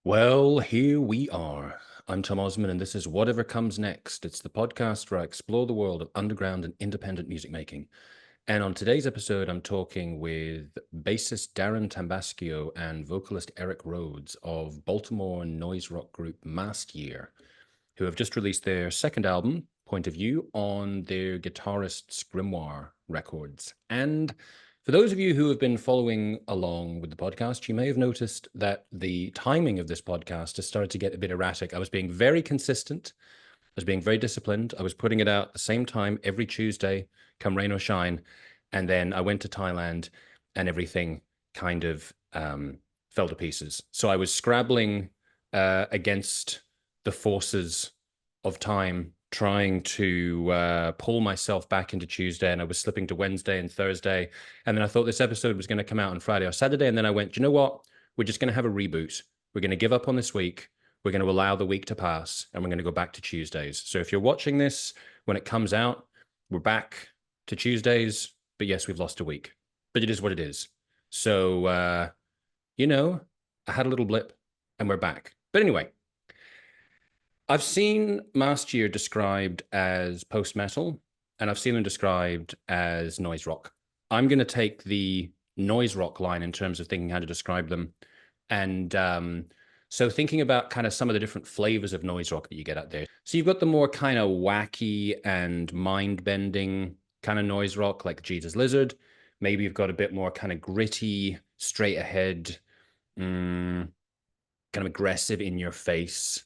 Well, here we are. I'm Tom Osman, and this is Whatever Comes Next. It's the podcast where I explore the world of underground and independent music making. And on today's episode, I'm talking with bassist Darin Tambascio and vocalist Eric Rhodes of Baltimore noise rock group Mast Year, who have just released their second album, Point of View, on their guitarist's Grimoire records. And for those of you who have been following along with the podcast, you may have noticed that the timing of this podcast has started to get a bit erratic. I was being very consistent. I was being very disciplined. I was putting it out at the same time every Tuesday, come rain or shine. And then I went to Thailand and everything kind of fell to pieces. So I was scrabbling against the forces of time, trying to pull myself back into Tuesday, and I was slipping to Wednesday and Thursday. And then I thought this episode was going to come out on Friday or Saturday. And then I went, you know what? We're just going to have a reboot. We're going to give up on this week. We're going to allow the week to pass, and we're going to go back to Tuesdays. So if you're watching this when it comes out, we're back to Tuesdays. But yes, we've lost a week. But it is what it is. So, I had a little blip, and we're back. But anyway, I've seen Mast Year described as post-metal, and I've seen them described as noise rock. I'm going to take the noise rock line in terms of thinking how to describe them. And so thinking about kind of some of the different flavors of noise rock that you get out there. So you've got the more kind of wacky and mind-bending kind of noise rock like Jesus Lizard. Maybe you've got a bit more kind of gritty, straight ahead, kind of aggressive in your face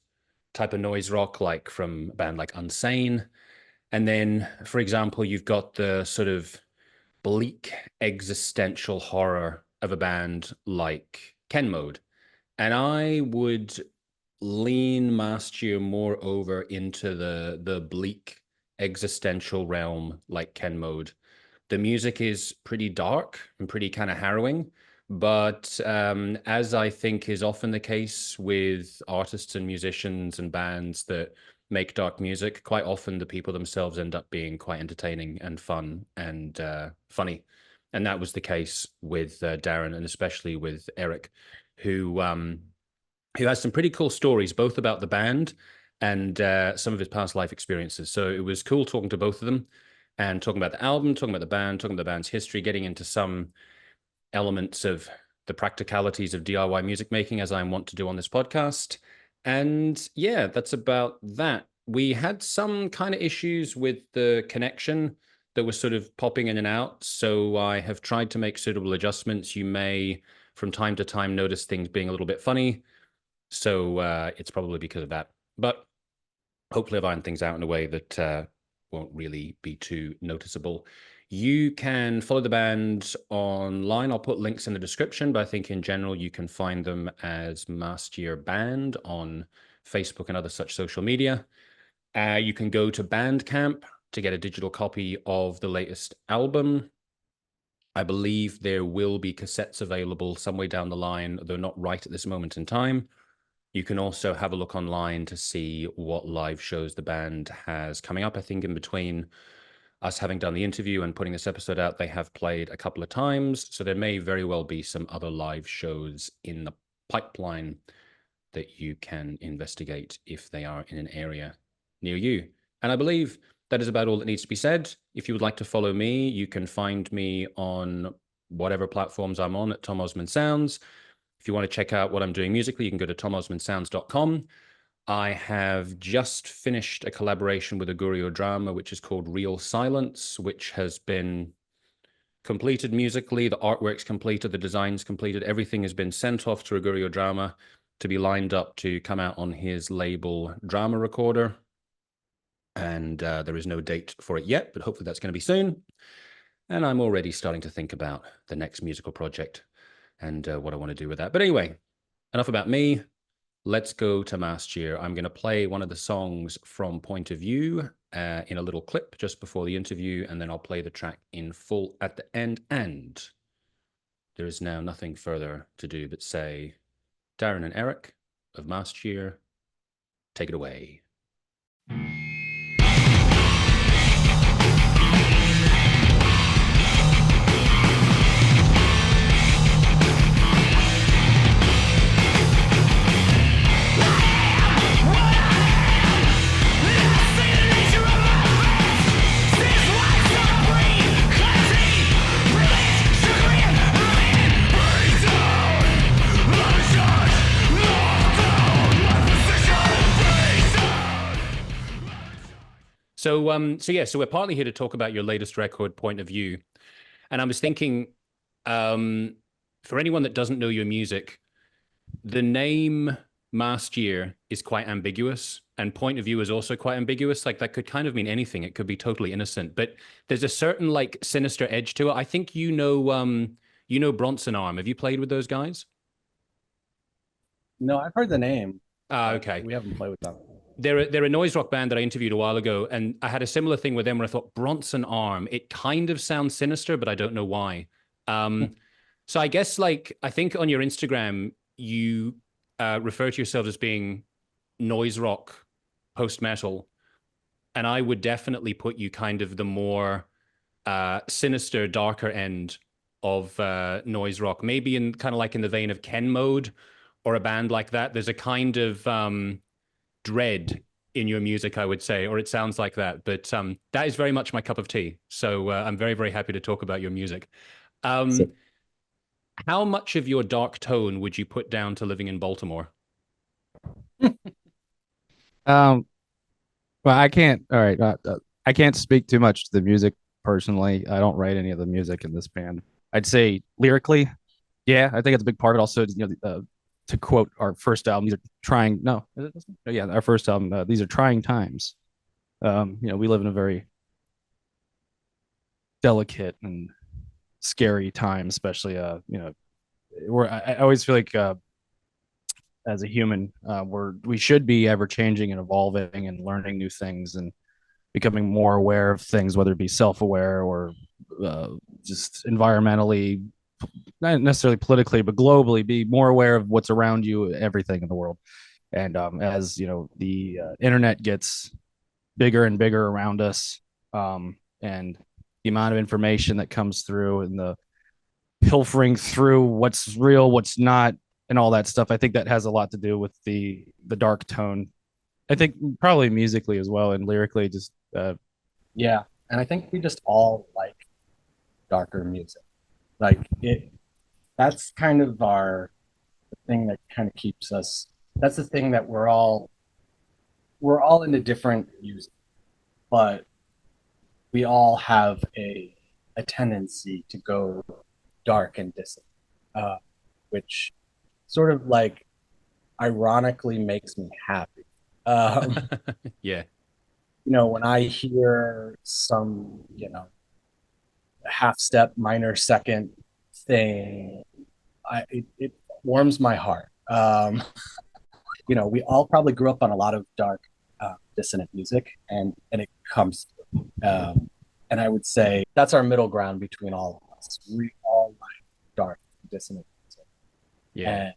type of noise rock, like from a band like Unsane. And then, for example, you've got the sort of bleak existential horror of a band like Ken Mode. And I would lean Mast Year more over into the bleak existential realm like Ken Mode. The music is pretty dark and pretty kind of harrowing. But as I think is often the case with artists and musicians and bands that make dark music, quite often the people themselves end up being quite entertaining and fun and funny. And that was the case with Darin, and especially with Eric, who has some pretty cool stories, both about the band and some of his past life experiences. So it was cool talking to both of them and talking about the album, talking about the band, talking about the band's history, getting into some elements of the practicalities of DIY music making, as I want to do on this podcast. And yeah, that's about that. We had some kind of issues with the connection that was sort of popping in and out. So I have tried to make suitable adjustments. You may, from time to time, notice things being a little bit funny. So it's probably because of that. But hopefully I've ironed things out in a way that won't really be too noticeable. You can follow the band online. I'll put links in the description, but I think in general, you can find them as Mast Year Band on Facebook and other such social media. You can go to Bandcamp to get a digital copy of the latest album. I believe there will be cassettes available some way down the line, though not right at this moment in time. You can also have a look online to see what live shows the band has coming up. I think in between us having done the interview and putting this episode out, they have played a couple of times. So there may very well be some other live shows in the pipeline that you can investigate if they are in an area near you. And I believe that is about all that needs to be said. If you would like to follow me, you can find me on whatever platforms I'm on at Tom Osman Sounds. If you want to check out what I'm doing musically, you can go to tomosmansounds.com. I have just finished a collaboration with Agurio Drama, which is called Real Silence, which has been completed musically. The artwork's completed, the design's completed. Everything has been sent off to Agurio Drama to be lined up to come out on his label Drama Recorder. And there is no date for it yet, but hopefully that's going to be soon. And I'm already starting to think about the next musical project and what I want to do with that. But anyway, enough about me. Let's go to Mast Year. I'm going to play one of the songs from Point of View in a little clip just before the interview, and then I'll play the track in full at the end. And there is now nothing further to do but say, Darin and Eric of Mast Year, take it away. So we're partly here to talk about your latest record, Point of View. And I was thinking, um, for anyone that doesn't know your music, the name Mast Year is quite ambiguous, and Point of View is also quite ambiguous. Like that could kind of mean anything. It could be totally innocent, but there's a certain like sinister edge to it. I think you know Bronson Arm. Have you played with those guys? No, I've heard the name, Ah, but okay. we haven't played with them. They're a noise rock band that I interviewed a while ago, and I had a similar thing with them where I thought Bronson Arm. It kind of sounds sinister, but I don't know why. Um, so I guess like I think on your Instagram you refer to yourself as being noise rock, post metal, and I would definitely put you kind of the more sinister, darker end of noise rock, maybe in kind of like in the vein of Ken Mode or a band like that. There's a kind of dread in your music, I would say, or it sounds like that. But that is very much my cup of tea. So I'm very, very happy to talk about your music. So, Um, how much of your dark tone would you put down to living in Baltimore? um, well, I can't. All right, I can't speak too much to the music personally. I don't write any of the music in this band. I'd say lyrically, yeah, I think it's a big part of it. Also, to quote our first album, these are trying. No, is it this one? Oh, yeah, our first album. These are trying times. We live in a very delicate and scary time, especially. Where I always feel like as a human, we should be ever changing and evolving and learning new things and becoming more aware of things, whether it be self-aware or uh, just environmentally, not necessarily politically, but globally, be more aware of what's around you, everything in the world. And as the internet gets bigger and bigger around us, and the amount of information that comes through and the pilfering through what's real, what's not, and all that stuff. I think that has a lot to do with the dark tone. I think probably musically as well and lyrically, just Yeah, and I think we just all like darker music. Like it, that's kind of our the thing that kind of keeps us. That's the thing that we're all into different music, but we all have a tendency to go dark and distant, which sort of like ironically makes me happy. Um, Yeah. when I hear some, half step minor second thing, it warms my heart. We all probably grew up on a lot of dark, dissonant music, and it comes through. And I would say that's our middle ground between all of us. We all like dark, dissonant music, Yeah. and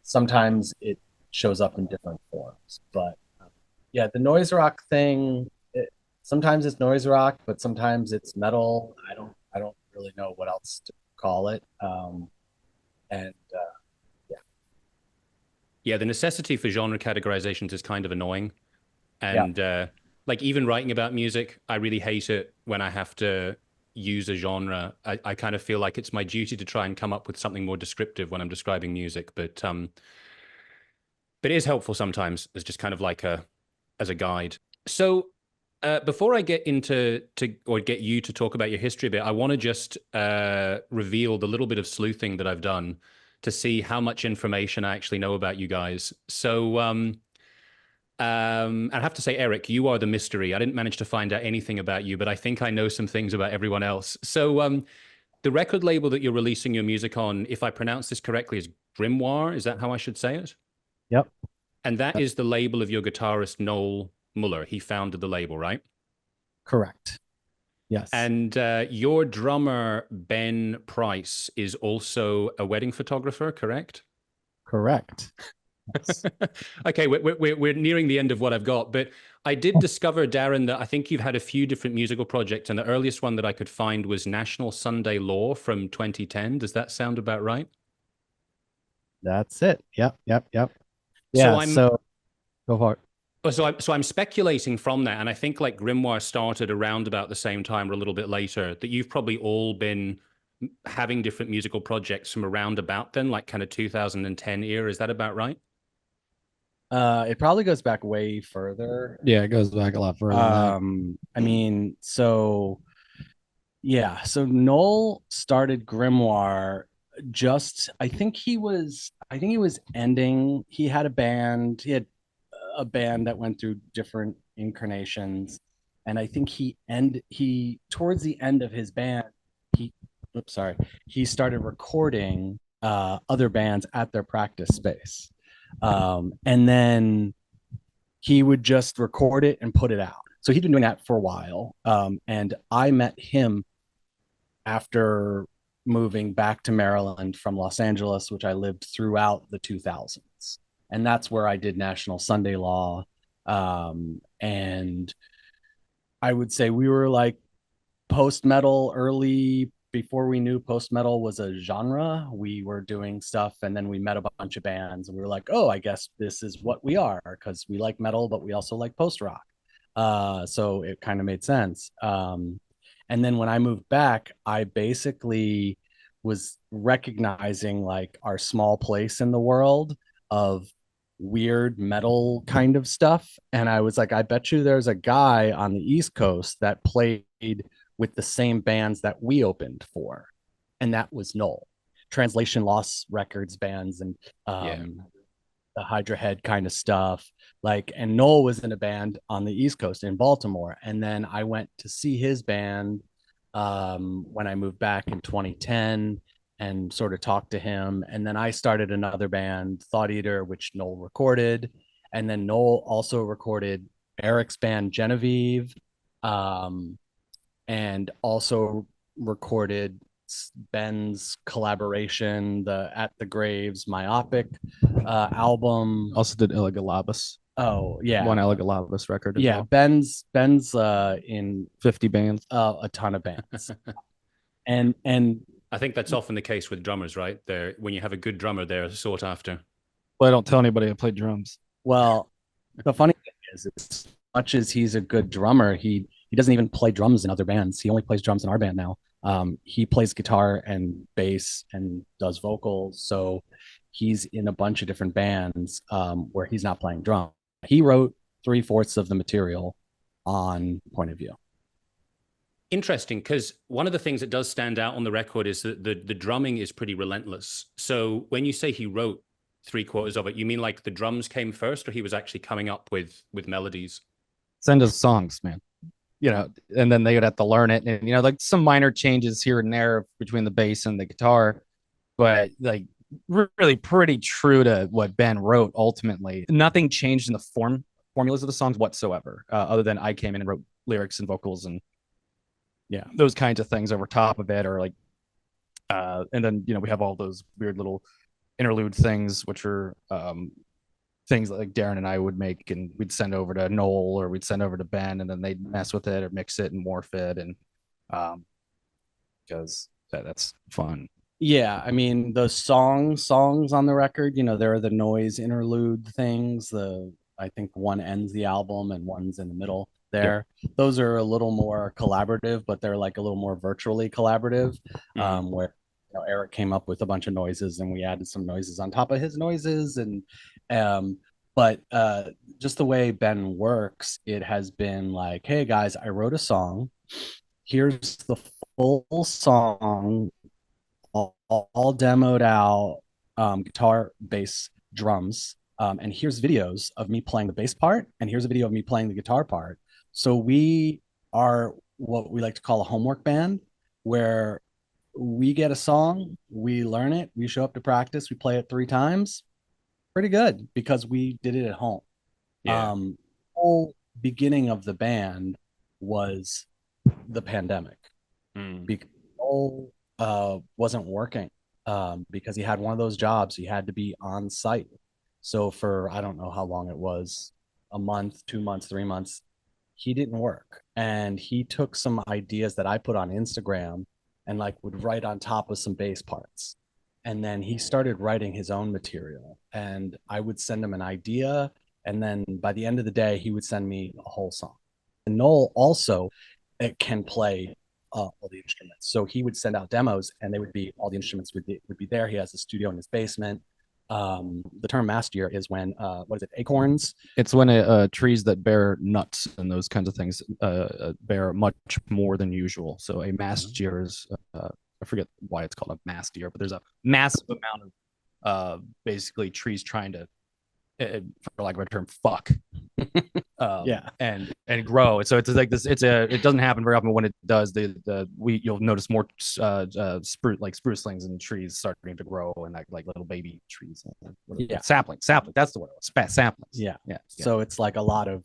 sometimes it shows up in different forms. But yeah, the noise rock thing. Sometimes it's noise rock, but sometimes it's metal. I don't really know what else to call it. And yeah, Yeah, the necessity for genre categorizations is kind of annoying. yeah. And like even writing about music, I really hate it when I have to use a genre. I kind of feel like it's my duty to try and come up with something more descriptive when I'm describing music, but it is helpful sometimes as just kind of like a as a guide. So before I get into to or get you to talk about your history a bit, I want to just reveal the little bit of sleuthing that I've done to see how much information I actually know about you guys. So I have to say, Eric, you are the mystery. I didn't manage to find out anything about you, but I think I know some things about everyone else. So the record label that you're releasing your music on, if I pronounce this correctly, is Grimoire. Is that how I should say it? Yep. And that is the label of your guitarist, Noel Mueller. He founded the label, right? Correct. Yes. And your drummer, Ben Price, is also a wedding photographer, correct? Correct. Yes. Okay, we're nearing the end of what I've got, but I did discover, Darin, that I think you've had a few different musical projects, and the earliest one that I could find was National Sunday Law from 2010. Does that sound about right? That's it. Yep. Yep. Yep. So Yeah. I'm So go for it. so I'm speculating from that, and I think like Grimoire started around about the same time or a little bit later. That you've probably all been having different musical projects from around about then, like kind of 2010 era. Is that about right? It probably goes back way further. Yeah, it goes back a lot further than that. I mean, so yeah, so Noel started Grimoire just I think he was ending. He had a band. He had a band that went through different incarnations. And I think he towards the end of his band, he oops, sorry, he started recording other bands at their practice space. And then he would just record it and put it out. So he'd been doing that for a while. And I met him after moving back to Maryland from Los Angeles, which I lived throughout the 2000s. And that's where I did National Sunday Law. And I would say we were like post metal early before we knew post metal was a genre. We were doing stuff and then we met a bunch of bands and we were like, oh, I guess this is what we are because we like metal, but we also like post rock. So it kind of made sense. And then when I moved back, I basically was recognizing like our small place in the world of weird metal kind of stuff. And I was like, I bet you there's a guy on the East Coast that played with the same bands that we opened for. And that was Noel. Translation Lost Records bands and Yeah. the Hydra Head kind of stuff. Like, and Noel was in a band on the East Coast in Baltimore. And then I went to see his band when I moved back in 2010 and sort of talked to him. And then I started another band, Thought Eater, which Noel recorded. And then Noel also recorded Eric's band, Genevieve, and also recorded Ben's collaboration, the At the Graves Myopic album. Also did Elagabalus. Oh yeah, One Elagabalus record as yeah. well. Ben's in 50 bands. a ton of bands, and I think that's often the case with drummers, right? They're when you have a good drummer, they're sought after. Well, I don't tell anybody I play drums. well, the funny thing is, as much as he's a good drummer, he doesn't even play drums in other bands. He only plays drums in our band now. He plays guitar and bass and does vocals. So he's in a bunch of different bands where he's not playing drums. He wrote three-fourths of the material on Point of View. Interesting, because one of the things that does stand out on the record is that the drumming is pretty relentless. So when you say he wrote three-quarters of it, you mean like the drums came first, or he was actually coming up with melodies? Send us songs, man. You know, and then they would have to learn it. And, you know, like some minor changes here and there between the bass and the guitar, but like really pretty true to what Ben wrote ultimately. Nothing changed in the formulas of the songs whatsoever, other than I came in and wrote lyrics and vocals and yeah, those kinds of things over top of it, or like, and then, you know, we have all those weird little interlude things, which are things like Darin and I would make, and we'd send over to Noel or we'd send over to Ben, and then they'd mess with it or mix it and morph it, and because that's fun. Yeah, I mean the songs on the record, you know, there are the noise interlude things. I think one ends the album and one's in the middle there. Yep. Those are a little more collaborative, but they're like a little more virtually collaborative, where you know, Eric came up with a bunch of noises and we added some noises on top of his noises. And but just the way Ben works, it has been like, hey guys, I wrote a song. Here's the full song, all demoed out, guitar, bass, drums. And here's videos of me playing the bass part, and here's a video of me playing the guitar part. So we are what we like to call a homework band, where we get a song, we learn it, we show up to practice, we play it 3 times. Pretty good because we did it at home. Yeah. Whole beginning of the band was the pandemic. Because Noel wasn't working because he had one of those jobs. He had to be on site. So for, I don't know how long it was, a month, 2 months, 3 months, he didn't work. And he took some ideas that I put on Instagram and like would write on top of some bass parts. And then he started writing his own material. And I would send him an idea. And then by the end of the day, he would send me a whole song. And Noel also can play all the instruments. So he would send out demos and they would be, all the instruments would be there. He has a studio in his basement. The term mast year is when what is it, acorns? It's when trees that bear nuts and those kinds of things bear much more than usual. So a mast year is I forget why it's called a mast year, but there's a massive amount of basically trees trying to, for lack of a term, fuck. Yeah. and grow. So it's like this. It doesn't happen very often. But when it does, you'll notice more sprucelings and trees starting to grow, and like little baby trees. Yeah. Sapling. That's the word. Saplings. Yeah. Yeah. So it's like a lot of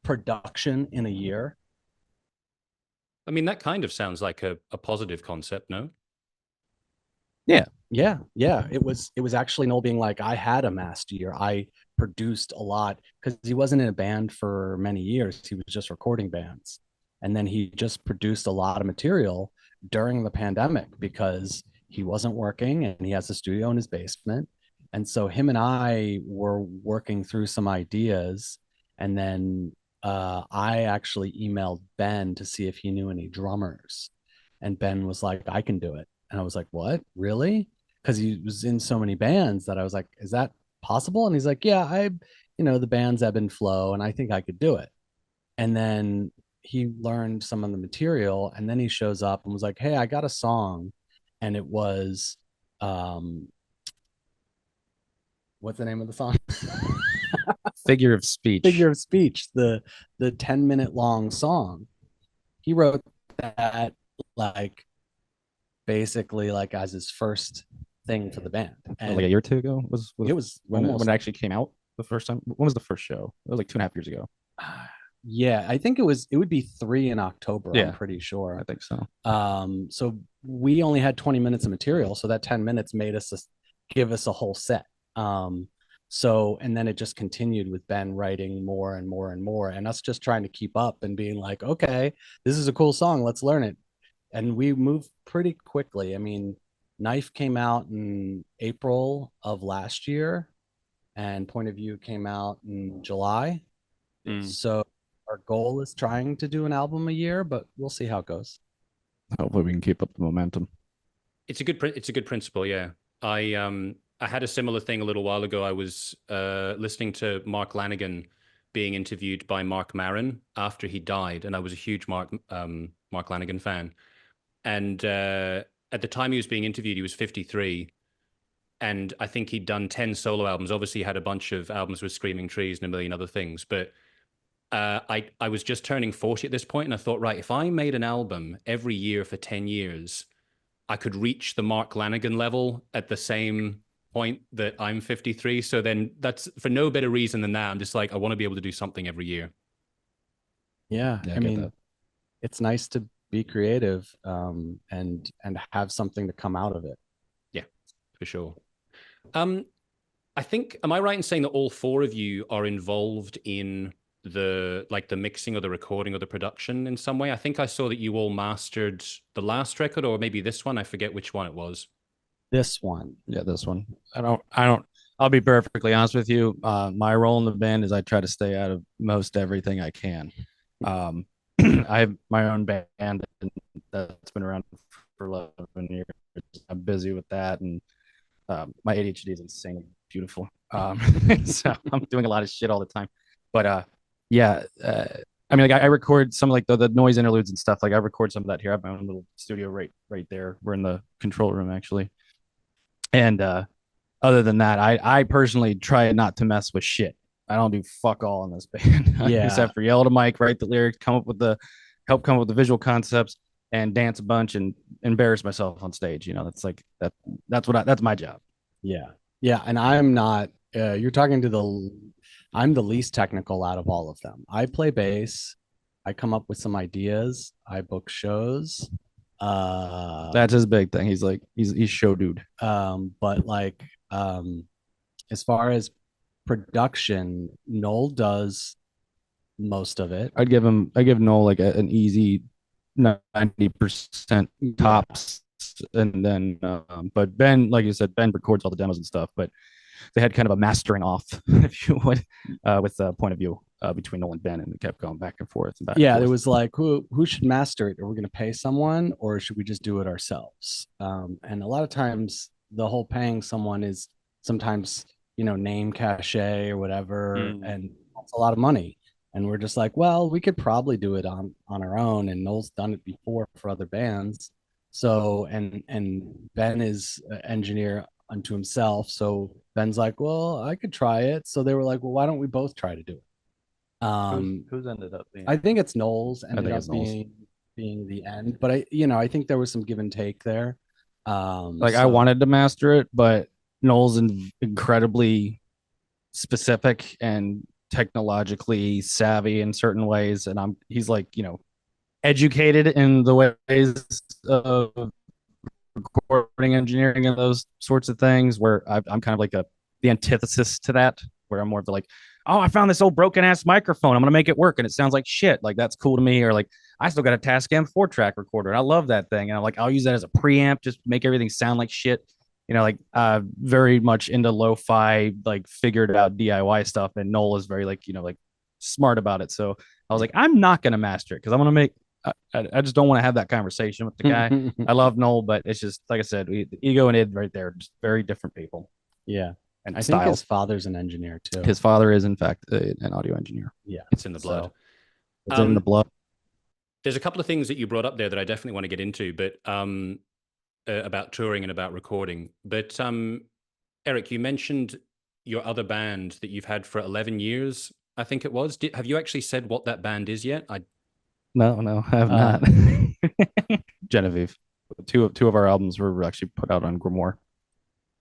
production in a year. I mean, that kind of sounds like a positive concept, no? Yeah. It was actually Noel being like, I had a mast year. I produced a lot because he wasn't in a band for many years. He was just recording bands. And then he just produced a lot of material during the pandemic because he wasn't working and he has a studio in his basement. And so him and I were working through some ideas. And then I actually emailed Ben to see if he knew any drummers. And Ben was like, I can do it. And I was like, what? Really? Because he was in so many bands that I was like, is that possible? And he's like, yeah, the bands ebb and flow, and I think I could do it. And then he learned some of the material, and then he shows up and was like, hey, I got a song. And it was, what's the name of the song? Figure of speech. Figure of speech, the 10-minute long song. He wrote that like basically like as his first thing for the band. And like a year or two ago it was when almost it actually came out the first time. When was the first show? It was like 2.5 years ago. Yeah, I think it would be 3 in October. Yeah, I'm pretty sure. I think so. So we only had 20 minutes of material, so that 10 minutes made us give us a whole set. So and then it just continued with Ben writing more and more and more, and us just trying to keep up and being like, okay, this is a cool song, let's learn it. And we moved pretty quickly. I mean, Knife came out in April of last year, and Point of View came out in July. So our goal is trying to do an album a year, but we'll see how it goes. Hopefully we can keep up the momentum. It's a good principle, yeah. I had a similar thing a little while ago. I was listening to Mark Lanegan being interviewed by Mark Maron after he died, and I was a huge Mark Lanegan fan. And at the time he was being interviewed, he was 53. And I think he'd done 10 solo albums. Obviously, he had a bunch of albums with Screaming Trees and a million other things. But I was just turning 40 at this point, and I thought, right, if I made an album every year for 10 years, I could reach the Mark Lanegan level at the same point that I'm 53. So then that's for no better reason than that. I'm just like, I want to be able to do something every year. Yeah, I mean, it's nice to be creative and have something to come out of it. Yeah, for sure. I think, am I right in saying that all four of you are involved in the mixing or the recording or the production in some way? I think I saw that you all mastered the last record, or maybe this one. I forget which one it was. This one. Yeah, this one. I'll be perfectly honest with you. My role in the band is I try to stay out of most everything I can. I have my own band that's been around for 11 years. I'm busy with that, and my ADHD is insanely beautiful. So I'm doing a lot of shit all the time. But yeah, I mean, like I record some like the noise interludes and stuff. Like I record some of that here. I have my own little studio right there. We're in the control room actually. And other than that, I personally try not to mess with shit. I don't do fuck all in this band. Yeah. Except for yell at a mic, write the lyrics, help come up with the visual concepts, and dance a bunch and embarrass myself on stage. You know, that's like that's my job. Yeah. Yeah. And I'm not you're talking to I'm the least technical out of all of them. I play bass, I come up with some ideas, I book shows. That's his big thing. He's show dude. But like as far as production, Noel does most of it. I give Noel like an easy 90% tops, and then but Ben, like you said, Ben records all the demos and stuff, but they had kind of a mastering off, if you would, with the Point of View between Noel and Ben, and it kept going back and forth. There was like, who should master it? Are we going to pay someone, or should we just do it ourselves? And a lot of times, the whole paying someone is sometimes, name cachet or whatever, and it's a lot of money. And we're just like, well, we could probably do it on our own. And Noel's done it before for other bands. So and Ben is an engineer unto himself. So Ben's like, well, I could try it. So they were like, well, why don't we both try to do it? Who's ended up being? I think it's Noel's think ended up it's Noel's. being the end, but I think there was some give and take there. I So wanted to master it, but Noel's incredibly specific and technologically savvy in certain ways, and he's like, educated in the ways of recording engineering and those sorts of things, where I'm kind of like the antithesis to that, where I'm more of the like, oh, I found this old broken ass microphone, I'm gonna make it work, and it sounds like shit. Like, that's cool to me. Or like, I still got a Tascam 4-track recorder, and I love that thing, and I'm like, I'll use that as a preamp, just make everything sound like shit. Like very much into lo-fi, like figured out DIY stuff, and Noel is very like, like smart about it. So I was like, I'm not gonna master it because I'm gonna make. I just don't want to have that conversation with the guy. I love Noel, but it's just like I said, the ego and id right there, just very different people. Yeah, and I styles. think his father's an engineer too. His father is, in fact, an audio engineer. Yeah, It's in the blood. It's in the blood. There's a couple of things that you brought up there that I definitely want to get into, but about touring and about recording. But Eric, you mentioned your other band that you've had for 11 years, I think it was. Have you actually said what that band is yet? No, I have not. Genevieve. Two of our albums were actually put out on Grimoire.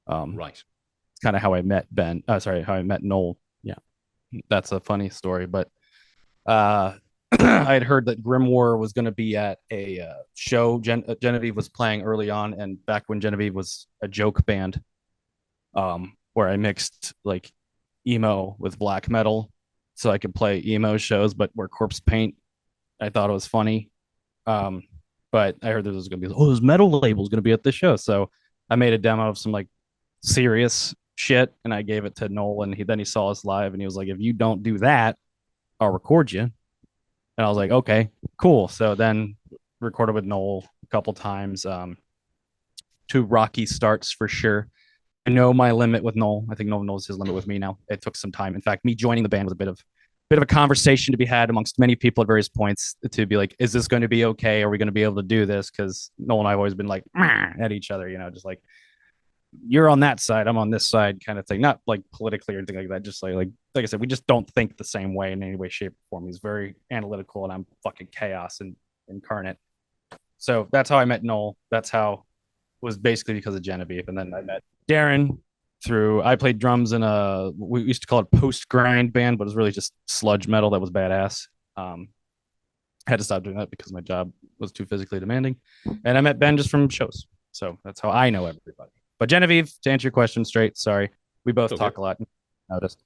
Right. It's kind of how I met Ben. How I met Noel. Yeah, that's a funny story. But I had heard that Grimoire was going to be at a show. Genevieve was playing early on, and back when Genevieve was a joke band, where I mixed like emo with black metal, so I could play emo shows, but wear corpse paint. I thought it was funny. But I heard there was going to be, this metal label's going to be at this show. So I made a demo of some like serious shit, and I gave it to Noel, and then he saw us live, and he was like, if you don't do that, I'll record you. And I was like, okay, cool. So then recorded with Noel a couple times. 2 rocky starts for sure. I know my limit with Noel. I think Noel knows his limit with me now. It took some time. In fact, me joining the band was a bit of a conversation to be had amongst many people at various points, to be like, is this going to be okay? Are we going to be able to do this? Because Noel and I have always been like at each other, just like, you're on that side, I'm on this side kind of thing. Not like politically or anything like that. Just like I said, we just don't think the same way in any way, shape, or form. He's very analytical, and I'm fucking chaos and incarnate. So that's how I met Noel. That's how it was, basically because of Genevieve. And then I met Darin I played drums in we used to call it post grind band, but it was really just sludge metal that was badass. Had to stop doing that because my job was too physically demanding. And I met Ben just from shows. So that's how I know everybody. But Genevieve, to answer your question straight, sorry, we both talk a lot. Noticed.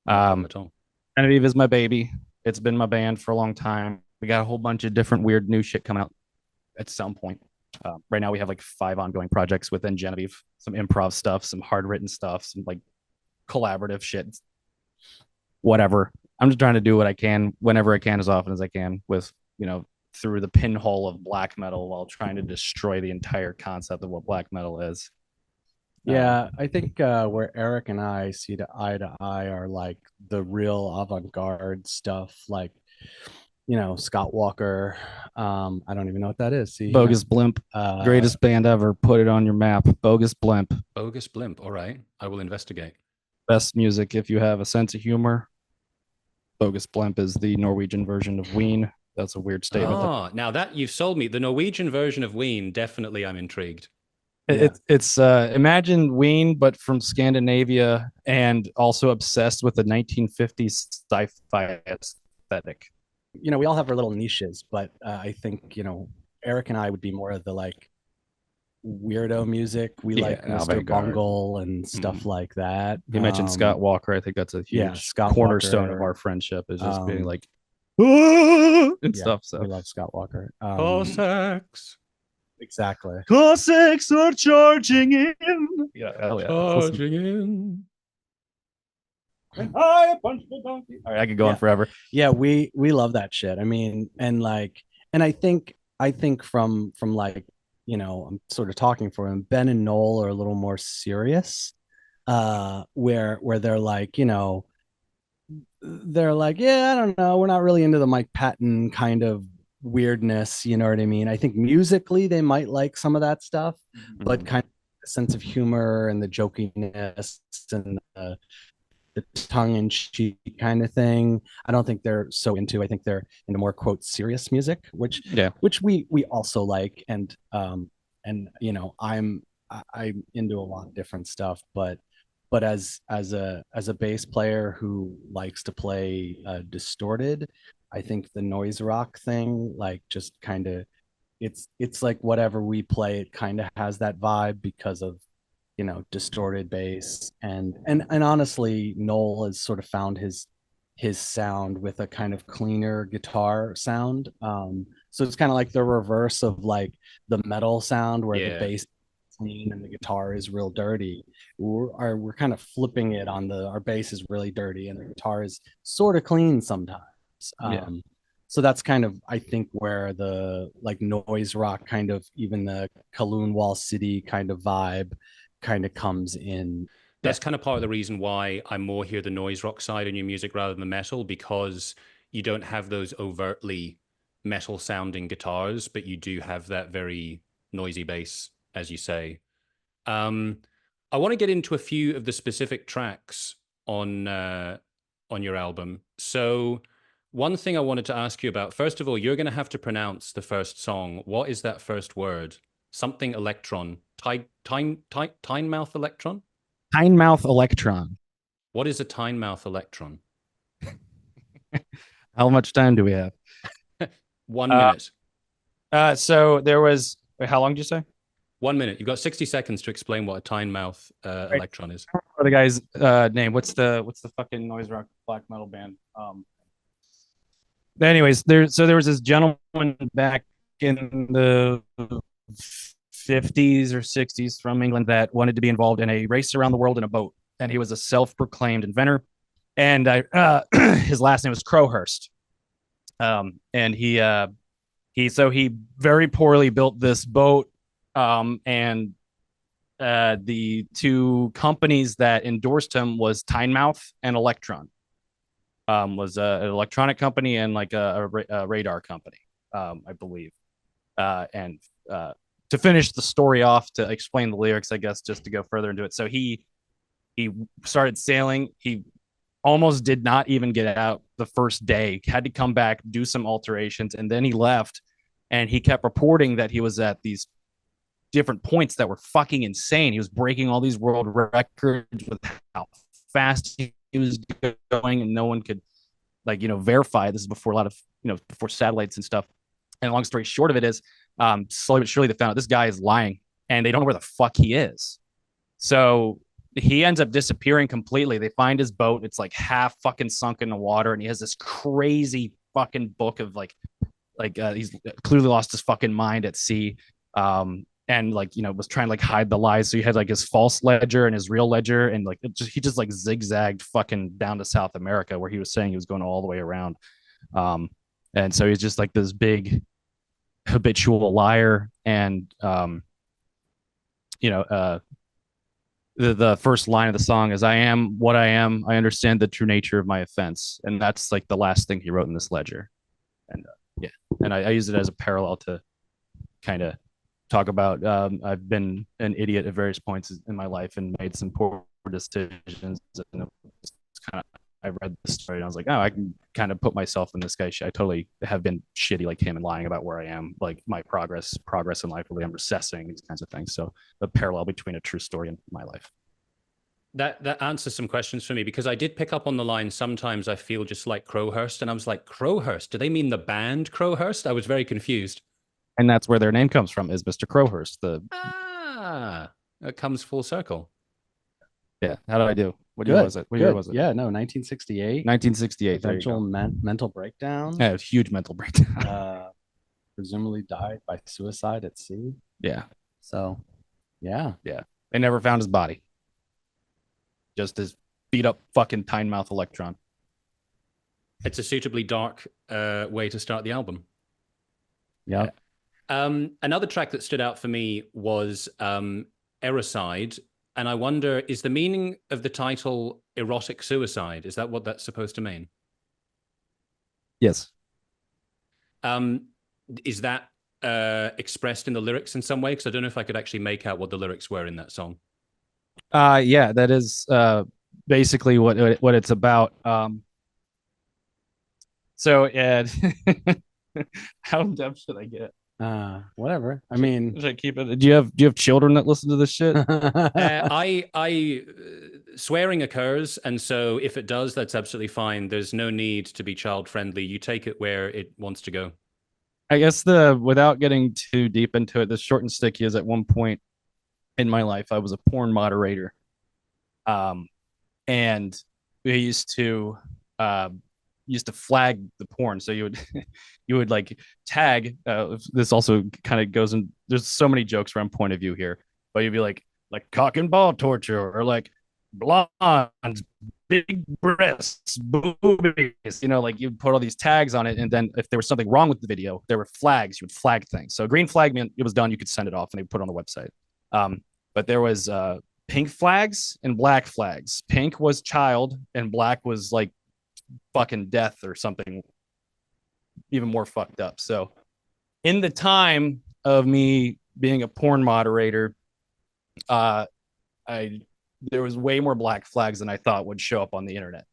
Genevieve is my baby. It's been my band for a long time. We got a whole bunch of different weird new shit coming out at some point. Right now we have like 5 ongoing projects within Genevieve, some improv stuff, some hard written stuff, some like collaborative shit, whatever. I'm just trying to do what I can whenever I can, as often as I can, with, through the pinhole of black metal, while trying to destroy the entire concept of what black metal is. Yeah, I think where Eric and I see eye to eye are like the real avant-garde stuff, like Scott Walker. I don't even know what that is. See, Bogus Blimp, greatest band ever. Put it on your map. Bogus Blimp. Bogus Blimp. All right, I will investigate. Best music if you have a sense of humor. Bogus Blimp is the Norwegian version of Ween. That's a weird statement. Now that you've sold me, the Norwegian version of Ween, definitely I'm intrigued. It's imagine Ween, but from Scandinavia, and also obsessed with the 1950s sci-fi aesthetic. We all have our little niches, but I think, Eric and I would be more of the like weirdo music. We like Mr. Bungle and stuff like that. You mentioned Scott Walker. I think that's a huge cornerstone of our friendship, is just being like, and stuff. So we love Scott Walker. Cossacks. Exactly. Cossacks are charging in. Yeah, charging in. I punched the donkey. All right, I could go on forever. Yeah, we love that shit. I mean, and I think from like, I'm sort of talking for him. Ben and Noel are a little more serious. where they're like, yeah, I don't know, we're not really into the Mike Patton kind of weirdness, you know what I mean? I think musically they might like some of that stuff, but kind of the sense of humor and the jokiness and the tongue-in-cheek kind of thing, I don't think they're so into. I think they're into more quote serious music, which we also like, and I'm into a lot of different stuff, but as a bass player who likes to play distorted, I think the noise rock thing, like, just kind of, it's like whatever we play, it kind of has that vibe because of distorted bass, and honestly, Noel has sort of found his sound with a kind of cleaner guitar sound. So it's kind of like the reverse of like the metal sound where the bass is clean and the guitar is real dirty. We're kind of flipping it on our bass is really dirty and the guitar is sort of clean sometimes. So that's kind of, I think, where the like noise rock kind of, even the Kowloon Wall City kind of vibe kind of comes in. That's kind of part of the reason why I more hear the noise rock side in your music rather than the metal, because you don't have those overtly metal sounding guitars, but you do have that very noisy bass, as you say. I want to get into a few of the specific tracks on your album. So one thing I wanted to ask you about, first of all, you're going to have to pronounce the first song. What is that first word? Something electron. Tynmouth electron? Tynmouth electron. What is a Tynmouth electron? How much time do we have? 1 minute. So there was, wait, how long did you say? 1 minute. You've got 60 seconds to explain what a Tynmouth electron is. What the guy's name? What's the fucking noise rock black metal band? Anyways, there was this gentleman back in the 50s or 60s from England that wanted to be involved in a race around the world in a boat, and he was a self-proclaimed inventor, and his last name was Crowhurst, and he very poorly built this boat, and the two companies that endorsed him was Tynmouth and Electron. Was an electronic company and like a radar company, I believe. And to finish the story off, to explain the lyrics, I guess, just to go further into it. So he started sailing. He almost did not even get out the first day, had to come back, do some alterations, and then he left. And he kept reporting that he was at these different points that were fucking insane. He was breaking all these world records with how fast he was going, and no one could verify. This is before a lot of before satellites and stuff. And long story short of it is, slowly but surely they found out this guy is lying, and they don't know where the fuck he is. So he ends up disappearing completely. They find his boat; it's like half fucking sunk in the water, and he has this crazy fucking book of he's clearly lost his fucking mind at sea. And was trying to hide the lies. So he had his false ledger and his real ledger, and he just zigzagged fucking down to South America, where he was saying he was going all the way around. And so he's just this big habitual liar. And the first line of the song is, "I am what I am. I understand the true nature of my offense," and that's the last thing he wrote in this ledger. And and I use it as a parallel to kind of talk about I've been an idiot at various points in my life and made some poor decisions. And I read the story and I was like, oh, I can kind of put myself in this guy's shoes. I totally have been shitty like him and lying about where I am, like my progress in life, really I'm recessing, these kinds of things. So the parallel between a true story and my life. That answers some questions for me, because I did pick up on the line, sometimes I feel just like Crowhurst, and I was like, Crowhurst? Do they mean the band Crowhurst? I was very confused. And that's where their name comes from, is Mr. Crowhurst. It comes full circle. Yeah. How did I do? What year was it? What year was it? Yeah, no, 1968. 1968. Mental breakdown. Yeah, huge mental breakdown. Presumably died by suicide at sea. Yeah. So, yeah. They never found his body. Just his beat up fucking Tynmouth electron. It's a suitably dark way to start the album. Yeah. Another track that stood out for me was Aeroside. And I wonder, is the meaning of the title erotic suicide? Is that what that's supposed to mean? Yes. Is that expressed in the lyrics in some way? Because I don't know if I could actually make out what the lyrics were in that song. Yeah, that is basically what it's about. So Ed, how in depth should I get? Whatever. I mean, Should I keep it? Do you have children that listen to this shit? I swearing occurs, and so if it does, that's absolutely fine. There's no need to be child friendly. You take it where it wants to go. I guess without getting too deep into it, the short and sticky is at one point in my life I was a porn moderator, and we used to flag the porn. So you would like tag. This also kind of goes in. There's so many jokes around point of view here, but you'd be like cock and ball torture, or like blondes, big breasts, boobies. Like you put all these tags on it, and then if there was something wrong with the video, there were flags. You would flag things. So green flag meant it was done. You could send it off, and they put it on the website. But there was pink flags and black flags. Pink was child, and black was like fucking death or something even more fucked up. So in the time of me being a porn moderator, there was way more black flags than I thought would show up on the internet.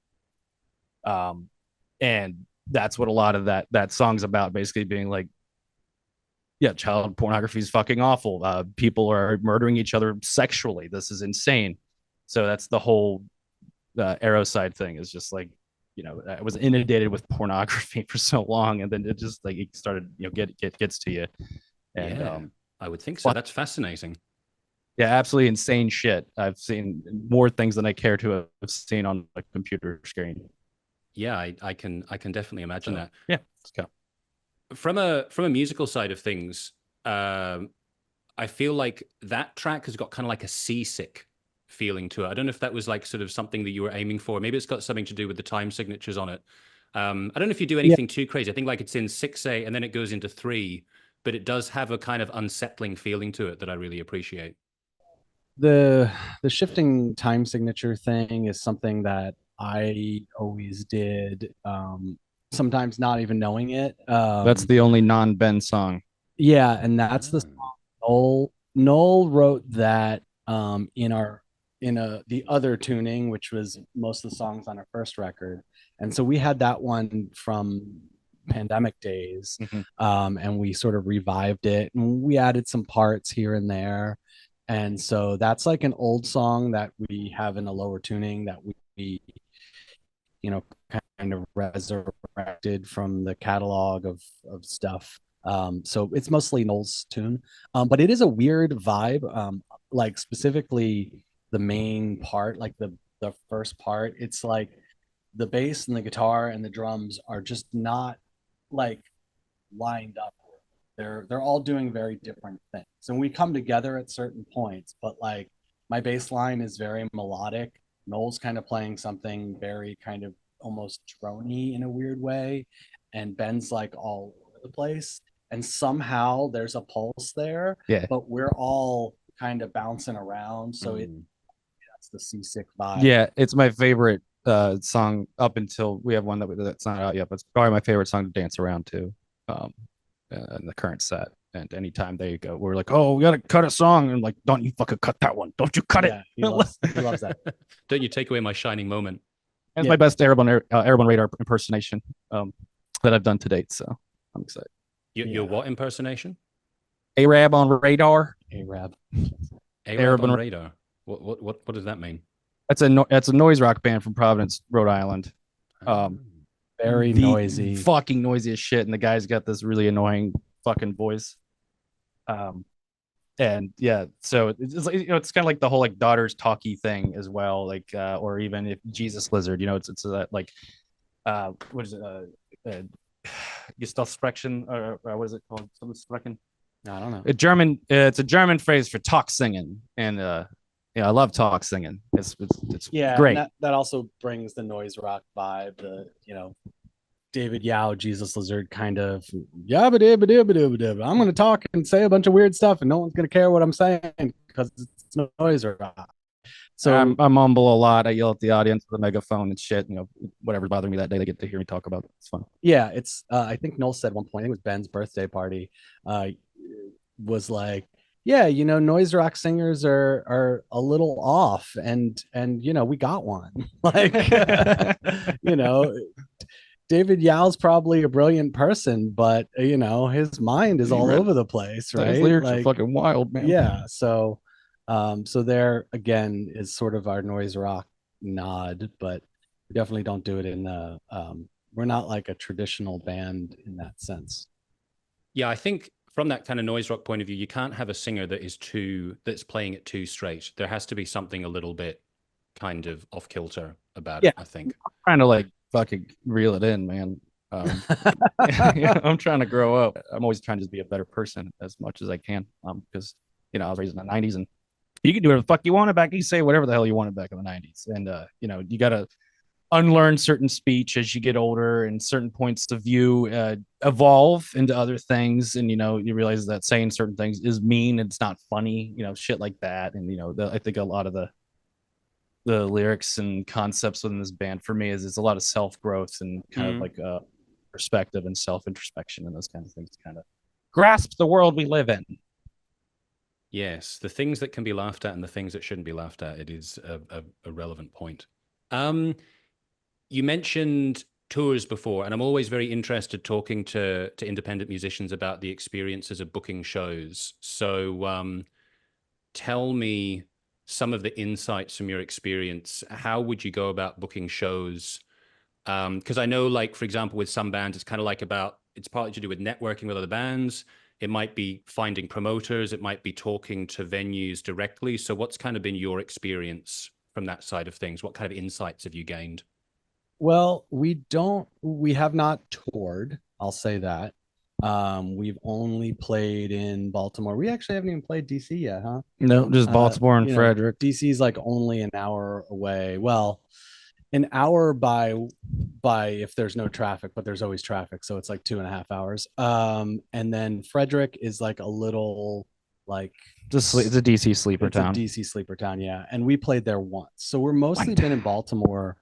And that's what a lot of that song's about, basically being like, yeah, child pornography is fucking awful. People are murdering each other sexually. This is insane. So that's the whole Arrow side thing, is just like, I was inundated with pornography for so long, and then it just like it started, gets to you. And yeah, I would think so. That's fascinating. Yeah, absolutely insane shit. I've seen more things than I care to have seen on a computer screen. Yeah, I can definitely imagine that. Yeah, let's go. From a musical side of things, I feel like that track has got kind of like a seasick feeling to it. I don't know if that was like sort of something that you were aiming for. Maybe it's got something to do with the time signatures on it. I don't know if you do anything too crazy. I think like it's in 6/8 and then it goes into 3, but it does have a kind of unsettling feeling to it that I really appreciate. The shifting time signature thing is something that I always did, sometimes not even knowing it. That's the only non-Ben song. Yeah, and that's the song. Noel wrote that in the other tuning, which was most of the songs on our first record. And so we had that one from pandemic days. And we sort of revived it, and we added some parts here and there. And so that's like an old song that we have in a lower tuning that we kind of resurrected from the catalog of stuff. So it's mostly Noel's tune, but it is a weird vibe. Like specifically the main part, like the first part, it's like the bass and the guitar and the drums are just not like lined up. They're all doing very different things, and we come together at certain points. But like my bass line is very melodic. Noel's kind of playing something very kind of almost drony in a weird way, and Ben's like all over the place. And somehow there's a pulse there, but we're all kind of bouncing around. So that's the seasick vibe. Yeah, it's my favorite song up until we have one that's not out yet, but it's probably my favorite song to dance around to in the current set. And anytime they go, we're like, oh, we gotta cut a song, and like, don't you fucking cut that one? Don't you cut it? He loves that. Don't you take away my shining moment? That's my best Airborne Radar impersonation that I've done to date. So I'm excited. Your what impersonation? Arab on radar. Arab on radar. What does that mean? That's a noise rock band from Providence, Rhode Island. Very noisy, fucking noisy as shit, and the guy's got this really annoying fucking voice. And yeah, so it's like, it's kind of like the whole like daughters talkie thing as well, like or even if Jesus Lizard, it's like what is it? Gestaltsprechen, or what is it called? Something I don't know. It's a German phrase for talk singing, and I love talk singing. It's great. That also brings the noise rock vibe, the David Yao, Jesus Lizard kind of yabba dabba dabba dabba dabba. I'm gonna talk and say a bunch of weird stuff, and no one's gonna care what I'm saying because it's noise rock. So I mumble a lot. I yell at the audience with a megaphone and shit. Whatever's bothering me that day, they get to hear me talk about it. It's fun. yeah, it's I think Noel said at one point, I think it was Ben's birthday party, uh was like, yeah, noise rock singers are a little off, and we got one. Like, you know David Yow's probably a brilliant person, but his mind is all over the place, His right? lyrics are Like, fucking wild, man. yeah. So there again is sort of our noise rock nod, but we definitely don't do it in the we're not like a traditional band in that sense. Yeah, I think from that kind of noise rock point of view, you can't have a singer that's playing it too straight. There has to be something a little bit kind of off kilter about Yeah. it, I think. Trying to like fucking reel it in, man. I'm trying to grow up. I'm always trying to just be a better person as much as I can. Because I was raised in the '90s, and you can do whatever the fuck you wanted back. You say whatever the hell you wanted back in the '90s, and you gotta unlearn certain speech as you get older, and certain points of view evolve into other things, and you realize that saying certain things is mean. It's not funny, shit like that. And I think a lot of the lyrics and concepts within this band for me is it's a lot of self growth and kind of like perspective and self introspection and those kind of things to kind of grasp the world we live in. Yes, the things that can be laughed at and the things that shouldn't be laughed at. It is a relevant point. You mentioned tours before, and I'm always very interested talking to independent musicians about the experiences of booking shows. So tell me some of the insights from your experience. How would you go about booking shows? Because I know, like, for example, with some bands, it's kind of like it's partly to do with networking with other bands. It might be finding promoters. It might be talking to venues directly. So what's kind of been your experience from that side of things? What kind of insights have you gained? Well, we have not toured, I'll say that. We've only played in Baltimore. We actually haven't even played DC yet, huh? No, just Baltimore and Frederick. DC's like only an hour away. Well, an hour by if there's no traffic, but there's always traffic, so it's like 2.5 hours. And then Frederick is like a little like It's a DC sleeper town. It's a DC sleeper town, yeah. And we played there once, so we're mostly been in Baltimore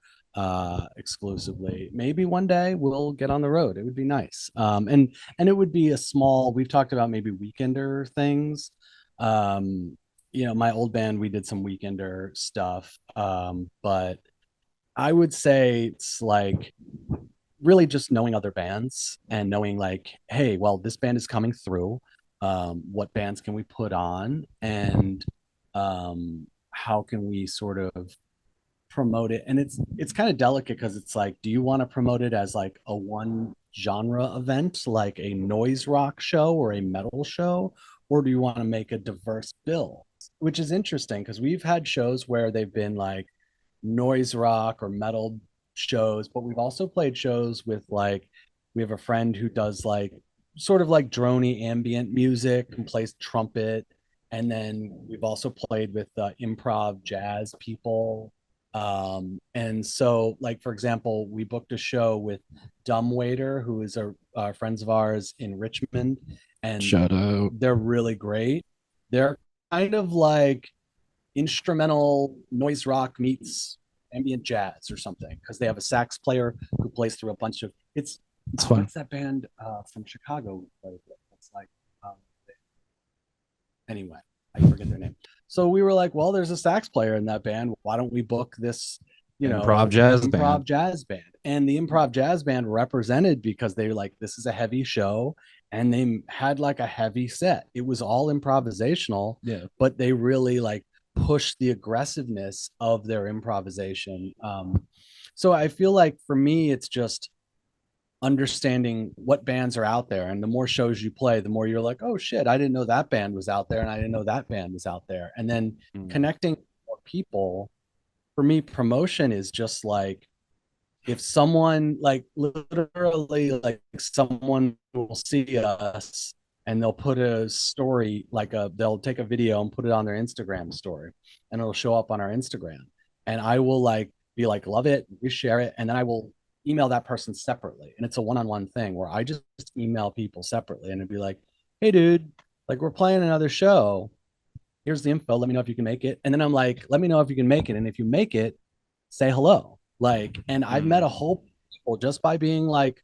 exclusively. Maybe one day we'll get on the road. It would be nice. And it would be a small. We've talked about maybe weekender things. My old band, we did some weekender stuff. But I would say it's like really just knowing other bands and knowing like, hey, well, this band is coming through. What bands can we put on, and how can we sort of promote it? And it's kind of delicate because it's like, do you want to promote it as like a one genre event, like a noise rock show or a metal show, or do you want to make a diverse bill? Which is interesting because we've had shows where they've been like noise rock or metal shows, but we've also played shows with like, we have a friend who does like sort of like drony ambient music and plays trumpet. And then we've also played with improv jazz people. And so, like, for example, we booked a show with Dumbwaiter, who is a friends of ours in Richmond, and Shout out. they're really great. They're kind of like instrumental noise rock meets ambient jazz or something, because they have a sax player who plays through a bunch of it's fun. What's that band from Chicago we played with? It's like anyway, I forget their name. So we were like, well, there's a sax player in that band. Why don't we book this, improv jazz band? And the improv jazz band represented because they were like, this is a heavy show, and they had like a heavy set. It was all improvisational, yeah, but they really like pushed the aggressiveness of their improvisation. So I feel like for me, it's just understanding what bands are out there, and the more shows you play, the more you're like, oh shit, I didn't know that band was out there, and I didn't know that band was out there. And then connecting with more people. For me, promotion is just like, if someone like literally like someone will see us and they'll put a story, like they'll take a video and put it on their Instagram story, and it'll show up on our Instagram, and I will like be like, love it, we share it, and then I will email that person separately. And it's a one-on-one thing where I just email people separately and it'd be like, hey dude, like we're playing another show, here's the info. Let me know if you can make it. And then I'm like, let me know if you can make it. And if you make it, say hello. Like, and I've met a whole people just by being like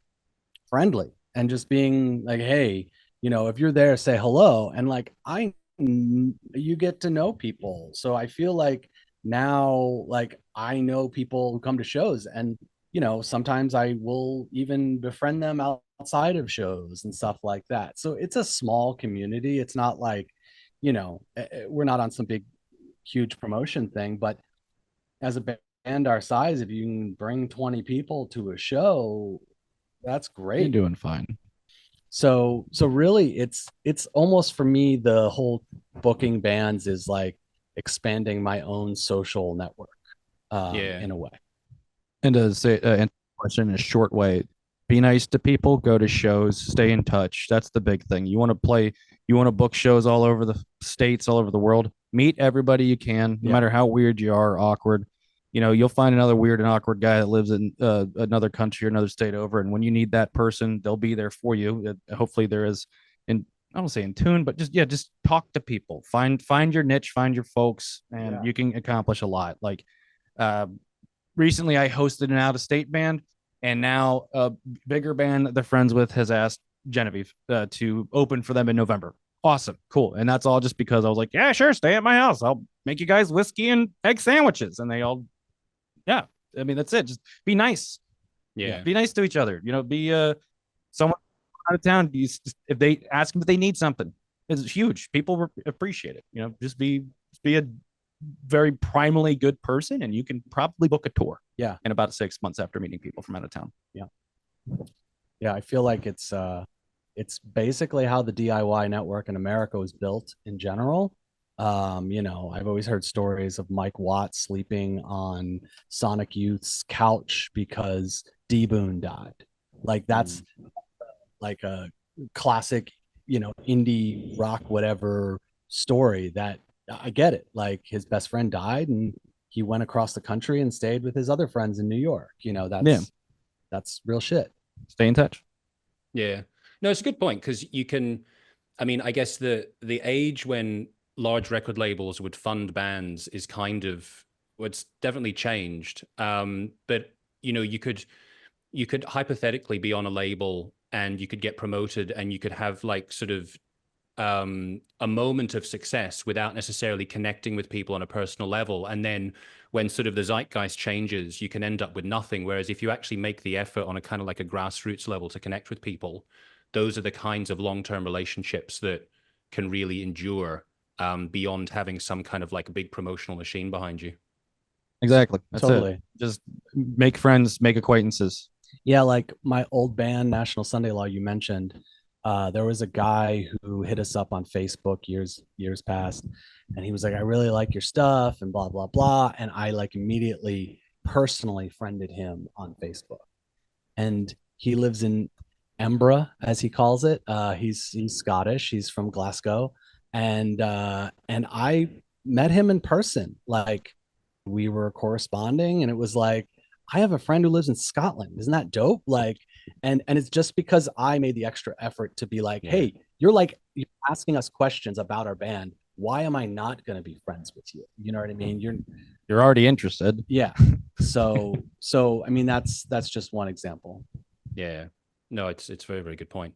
friendly and just being like, hey, if you're there, say hello. And like, you get to know people. So I feel like now, like, I know people who come to shows, and sometimes I will even befriend them outside of shows and stuff like that. So it's a small community. It's not like, we're not on some big, huge promotion thing, but as a band our size, if you can bring 20 people to a show, that's great. You're doing fine. So really, it's almost, for me, the whole booking bands is like expanding my own social network, in a way. And to say answer the question in a short way, be nice to people, go to shows, stay in touch. That's the big thing. You want to book shows all over the states, all over the world. Meet everybody you can, no matter how weird you are, awkward. You'll find another weird and awkward guy that lives in another country or another state over, and when you need that person, they'll be there for you. Hopefully, there is, in I don't say in tune, but just talk to people. Find your niche, find your folks, and you can accomplish a lot. Like, recently, I hosted an out-of-state band, and now a bigger band that they're friends with has asked Genevieve to open for them in November. Awesome, cool, and that's all just because I was like, yeah, sure, stay at my house. I'll make you guys whiskey and egg sandwiches, and they all. Yeah, I mean, that's it. Just be nice. Yeah. Be nice to each other. Be someone out of town. If they ask them if they need something, it's huge. People appreciate it. Just be a very primally good person, and you can probably book a tour. Yeah, in about 6 months after meeting people from out of town. Yeah. I feel like it's basically how the DIY network in America was built in general. I've always heard stories of Mike Watt sleeping on Sonic Youth's couch because D Boon died. Like, that's like a classic, indie rock, whatever story that I get it. Like, his best friend died and he went across the country and stayed with his other friends in New York. That's real shit. Stay in touch. Yeah. No, it's a good point, because you can, I mean, I guess the age when large record labels would fund bands is kind of, well, it's definitely changed. But you could hypothetically be on a label and you could get promoted and you could have like sort of a moment of success without necessarily connecting with people on a personal level. And then when sort of the zeitgeist changes, you can end up with nothing. Whereas if you actually make the effort on a kind of like a grassroots level to connect with people, those are the kinds of long-term relationships that can really endure, beyond having some kind of like big promotional machine behind you. Exactly. That's Totally. it. Just make friends, make acquaintances. Yeah, like my old band, National Sunday Law, you mentioned. There was a guy who hit us up on Facebook years past, and he was like, I really like your stuff and blah blah blah. And I like immediately personally friended him on Facebook. And he lives in Embra, as he calls it. He's Scottish. He's from Glasgow, and I met him in person. Like, we were corresponding, and it was like, I have a friend who lives in Scotland. Isn't that dope? Like, and it's just because I made the extra effort to be like, hey, you're asking us questions about our band. Why am I not going to be friends with you? You know what I mean? You're already interested. Yeah. So I mean, that's just one example. Yeah. No, it's a very, very good point.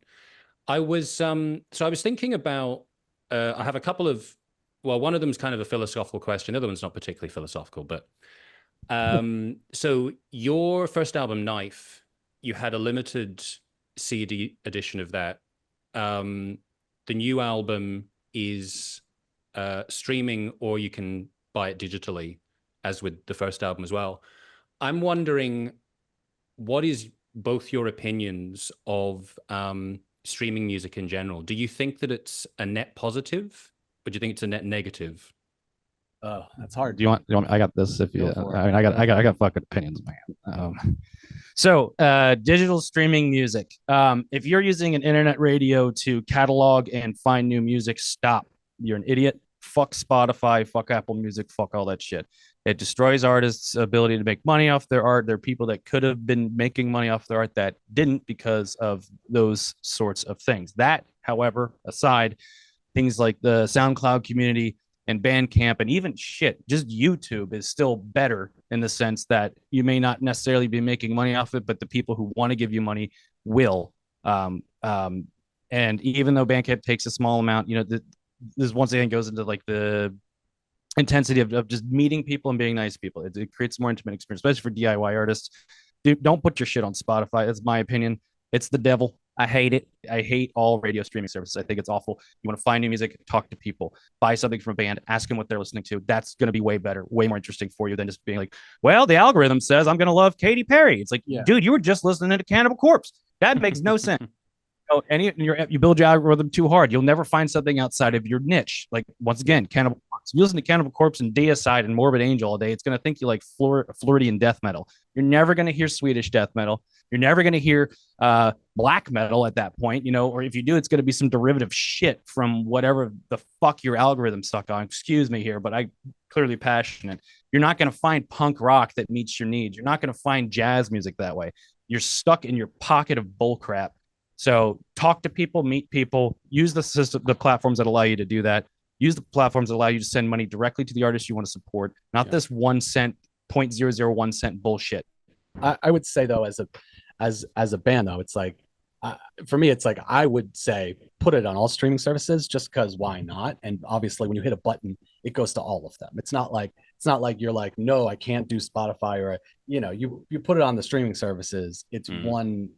I was thinking about, I have a couple of, well, one of them is kind of a philosophical question. The other one's not particularly philosophical, but so your first album, Knife, you had a limited CD edition of that. The new album is streaming, or you can buy it digitally, as with the first album as well. I'm wondering, what is both your opinions of streaming music in general? Do you think that it's a net positive, or do you think it's a net negative? Oh, that's hard. Do you want? I got this. If you, I got fucking opinions, man. So, digital streaming music. If you're using an internet radio to catalog and find new music, stop. You're an idiot. Fuck Spotify. Fuck Apple Music. Fuck all that shit. It destroys artists' ability to make money off their art. There are people that could have been making money off their art that didn't because of those sorts of things. That, however, aside, things like the SoundCloud community, and Bandcamp and even just YouTube is still better in the sense that you may not necessarily be making money off it, but the people who want to give you money will. And even though Bandcamp takes a small amount, this once again goes into like the intensity of just meeting people and being nice to people. It creates a more intimate experience, especially for DIY artists. Dude, don't put your shit on Spotify. That's my opinion. It's the devil. I hate it. I hate all radio streaming services. I think it's awful. You want to find new music, talk to people, buy something from a band, ask them what they're listening to. That's going to be way better, way more interesting for you than just being like, well, the algorithm says I'm going to love Katy Perry. It's like, dude, you were just listening to Cannibal Corpse. That makes no sense. You build your algorithm too hard, you'll never find something outside of your niche. Like, once again, Cannibal Corpse. You listen to Cannibal Corpse and Deicide and Morbid Angel all day, it's going to think you like Floridian death metal. You're never going to hear Swedish death metal. You're never going to hear black metal at that point, or if you do, it's going to be some derivative shit from whatever the fuck your algorithm stuck on. Excuse me here, but I'm clearly passionate. You're not going to find punk rock that meets your needs. You're not going to find jazz music that way. You're stuck in your pocket of bullcrap. So talk to people, meet people, use the platforms that allow you to do that. Use the platforms that allow you to send money directly to the artist you want to support, not this 1 cent, 0.001 cent bullshit. I would say though, as a band though, it's like, for me, it's like, I would say put it on all streaming services just because why not? And obviously when you hit a button, it goes to all of them. It's not like you're like, no, I can't do Spotify, or, you put it on the streaming services. It's one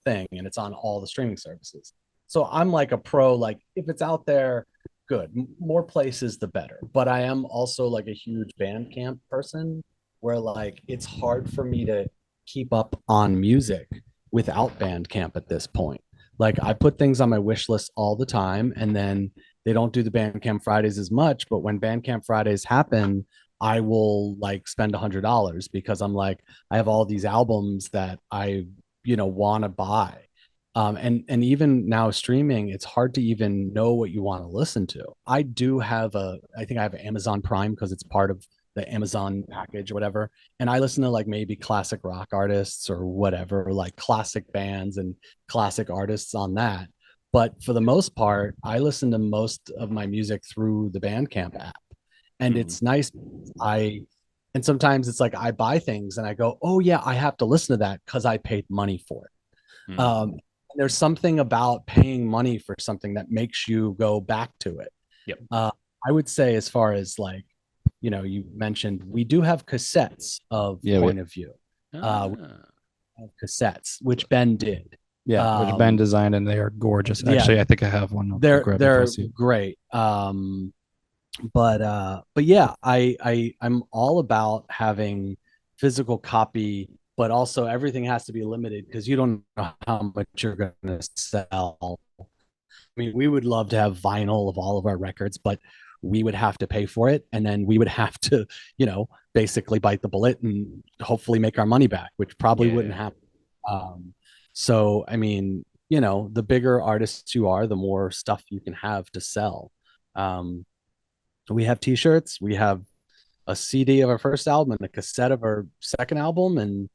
thing and it's on all the streaming services. So I'm like a pro, like if it's out there, good, more places the better. But I am also like a huge Bandcamp person where like it's hard for me to keep up on music without Bandcamp at this point. Like I put things on my wish list all the time, and then they don't do the Bandcamp Fridays as much, but when Bandcamp Fridays happen, I will like spend $100 because I'm like, I have all these albums that I want to buy. And even now streaming, it's hard to even know what you want to listen to. I think I have Amazon Prime because it's part of the Amazon package or whatever. And I listen to like maybe classic rock artists or whatever, like classic bands and classic artists on that. But for the most part, I listen to most of my music through the Bandcamp app. And it's nice. And sometimes it's like I buy things and I go, oh yeah, I have to listen to that because I paid money for it. There's something about paying money for something that makes you go back to it. Yep. I would say, as far as like, you mentioned, we do have cassettes of Point of View. Cassettes, which Ben did. Yeah, which Ben designed, and they are gorgeous. Actually, I think I have one. They're great. But yeah, I'm all about having physical copy, but also everything has to be limited because you don't know how much you're going to sell. I mean, we would love to have vinyl of all of our records, but we would have to pay for it, and then we would have to, basically bite the bullet and hopefully make our money back, which probably wouldn't happen. So I mean, the bigger artists you are, the more stuff you can have to sell. We have t-shirts, we have a CD of our first album and a cassette of our second album, and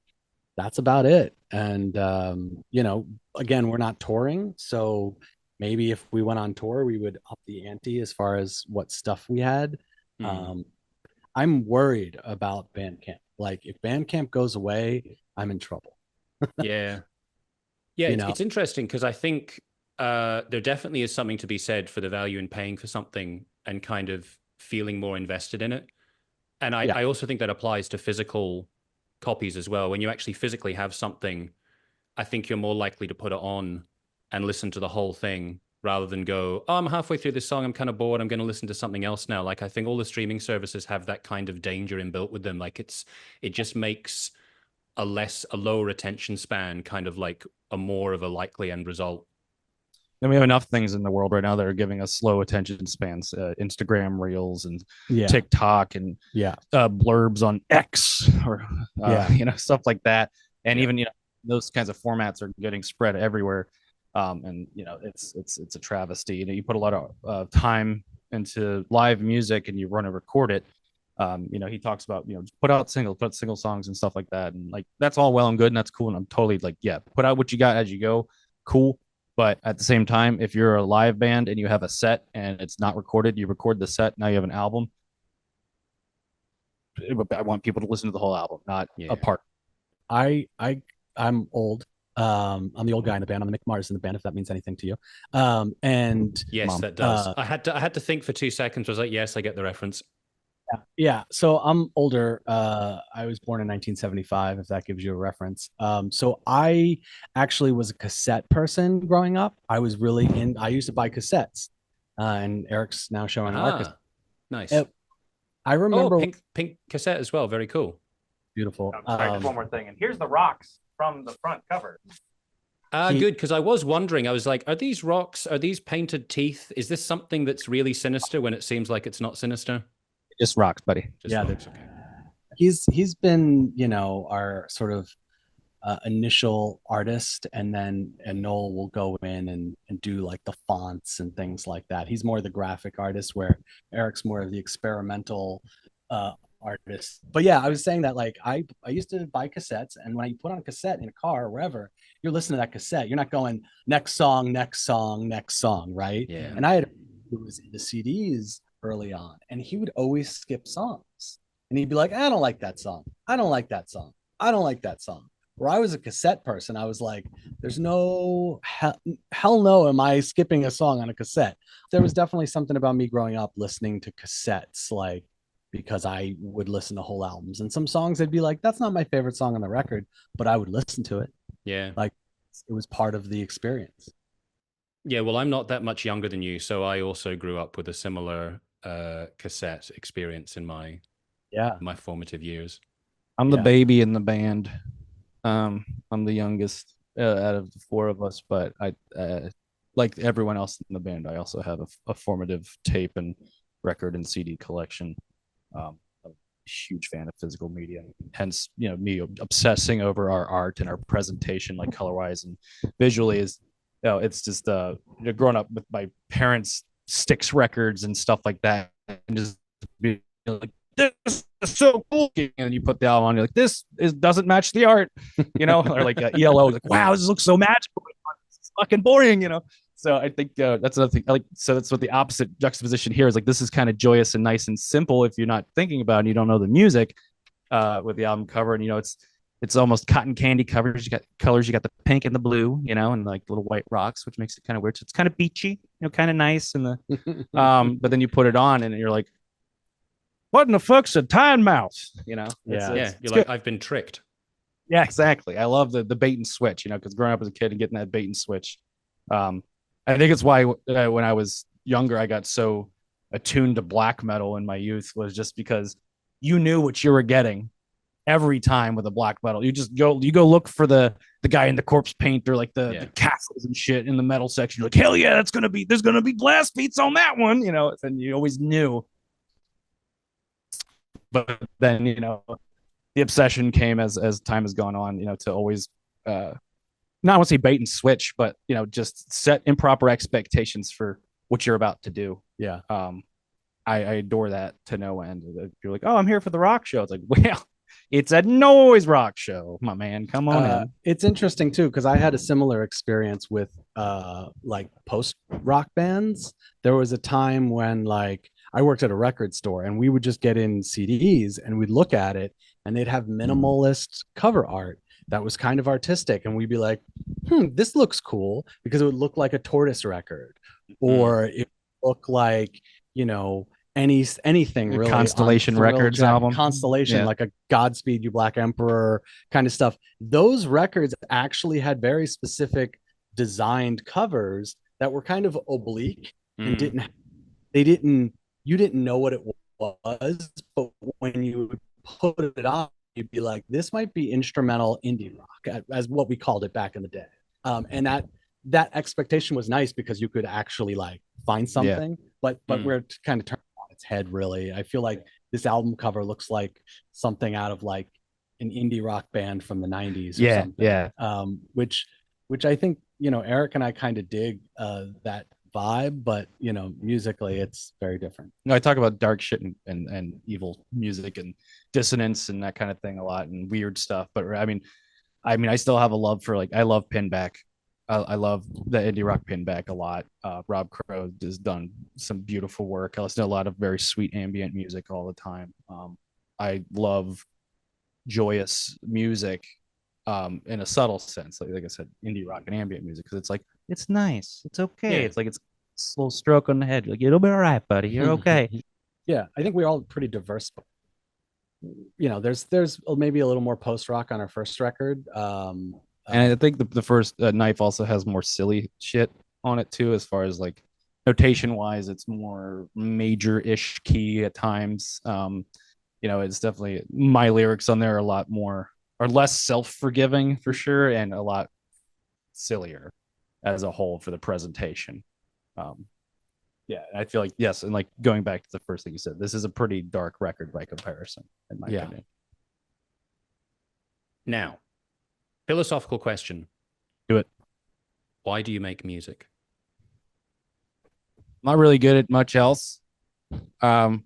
that's about it. And again, we're not touring, so maybe if we went on tour, we would up the ante as far as what stuff we had. I'm worried about Bandcamp. Like if Bandcamp goes away, I'm in trouble. Yeah, it's interesting because I think there definitely is something to be said for the value in paying for something and kind of feeling more invested in it. And I also think that applies to physical copies as well. When you actually physically have something, I think you're more likely to put it on and listen to the whole thing rather than go, oh, I'm halfway through this song, I'm kind of bored, I'm going to listen to something else now. Like I think all the streaming services have that kind of danger inbuilt with them. Like it just makes a lower attention span kind of like a more of a likely end result. And we have enough things in the world right now that are giving us slow attention spans, Instagram reels and TikTok and blurbs on X or stuff like that. And even those kinds of formats are getting spread everywhere. And it's a travesty. You put a lot of time into live music and you want to record it. He talks about just put single songs and stuff like that, and like that's all well and good and that's cool. And I'm totally like, put out what you got as you go, cool. But at the same time, if you're a live band and you have a set and it's not recorded, you record the set, now you have an album. I want people to listen to the whole album, not a part. I'm old. I'm the old guy in the band. I'm the Mick Mars in the band, if that means anything to you. And Yes, Mom. that does. I had to think for 2 seconds. I was like, yes, I get the reference. yeah. So I'm older. I was born in 1975, if that gives you a reference. So I actually was a cassette person growing up. I was really I used to buy cassettes. And Eric's now showing our cassette. Nice. I remember pink cassette as well. Very cool. Beautiful. Sorry, just one more thing. And here's the rocks from the front cover. Good, because I was wondering, I was like, are these rocks, are these painted teeth? Is this something that's really sinister when it seems like it's not sinister? Just rocks, buddy. Just rocks, okay. He's been, our sort of initial artist, and Noel will go in and do like the fonts and things like that. He's more the graphic artist, where Eric's more of the experimental artist. But yeah, I was saying that like I used to buy cassettes, and when you put on a cassette in a car or wherever, you're listening to that cassette. You're not going next song, right? Yeah. And I had who was into CDs early on, and he would always skip songs, and he'd be like, I don't like that song. I don't like that song. I don't like that song. Where I was a cassette person, I was like, there's no hell no am I skipping a song on a cassette. There was definitely something about me growing up listening to cassettes, like, because I would listen to whole albums, and some songs I'd be like, that's not my favorite song on the record, but I would listen to it. Yeah. Like it was part of the experience. Yeah, well, I'm not that much younger than you, so I also grew up with a similar cassette experience in my formative years. I'm the baby in the band. I'm the youngest out of the four of us, but I like everyone else in the band, I also have a formative tape and record and CD collection. A huge fan of physical media, hence me obsessing over our art and our presentation, like color wise and visually. Is it's just growing up with my parents' Styx records and stuff like that, and just be like, this is so cool, and you put the album on, you're like, doesn't match the art, or like ELO, like, wow, this looks so magical, it's fucking boring, So I think that's another thing. So that's what the opposite juxtaposition here is. Like, this is kind of joyous and nice and simple if you're not thinking about it and you don't know the music with the album cover. And, it's almost cotton candy covers. You got colors, you got the pink and the blue, and like little white rocks, which makes it kind of weird. So it's kind of beachy, kind of nice. And but then you put it on and you're like, what in the fuck's a time mouse? You're like, I've been tricked. Yeah, exactly. I love the bait and switch, because growing up as a kid and getting that bait and switch. I think it's why when I was younger, I got so attuned to black metal in my youth, was just because you knew what you were getting every time with a black metal. You go look for the guy in the corpse paint or like the castles and shit in the metal section. You're like, hell yeah, there's gonna be blast beats on that one, and you always knew. But then, the obsession came as time has gone on, to always not want to say bait and switch, but just set improper expectations for what you're about to do. Yeah. I adore that to no end. You're like, oh, I'm here for the rock show. It's like, well, it's a noise rock show, my man. Come on in. It's interesting too, because I had a similar experience with like post rock bands. There was a time when like I worked at a record store, and we would just get in CDs and we'd look at it, and they'd have minimalist cover art that was kind of artistic, and we'd be like, this looks cool, because it would look like a Tortoise record, or it would look like anything really, Constellation Records album, Constellation, like a Godspeed You Black Emperor kind of stuff. Those records actually had very specific designed covers that were kind of oblique and you didn't know what it was, but when you put it on, you'd be like, this might be instrumental indie rock, as what we called it back in the day. And that expectation was nice, because you could actually like find something, but we're kind of turned on its head, really. I feel like this album cover looks like something out of like an indie rock band from the 90s or something. Which I think, Eric and I kind of dig that vibe, but musically it's very different. I talk about dark shit and evil music and dissonance and that kind of thing a lot, and weird stuff, but I mean I still have a love for, like, I love Pinback. I love the indie rock pin back a lot. Rob Crow has done some beautiful work. I listen to a lot of very sweet ambient music all the time. I love joyous music in a subtle sense, like I said, indie rock and ambient music, because it's like it's nice, it's okay, Yeah. it's like it's a little stroke on the head, like it'll be all right, buddy, you're okay. Yeah, I think we're all pretty diverse. There's maybe a little more post rock on our first record. And I think the first Knife also has more silly shit on it too, as far as like notation wise. It's more major-ish key at times. It's definitely, my lyrics on there are a lot more or less self-forgiving for sure, and a lot sillier as a whole for the presentation. Yeah, I feel like, yes, and like going back to the first thing you said, this is a pretty dark record by comparison, in my opinion. Now, philosophical question. Do it. Why do you make music? I'm not really good at much else. And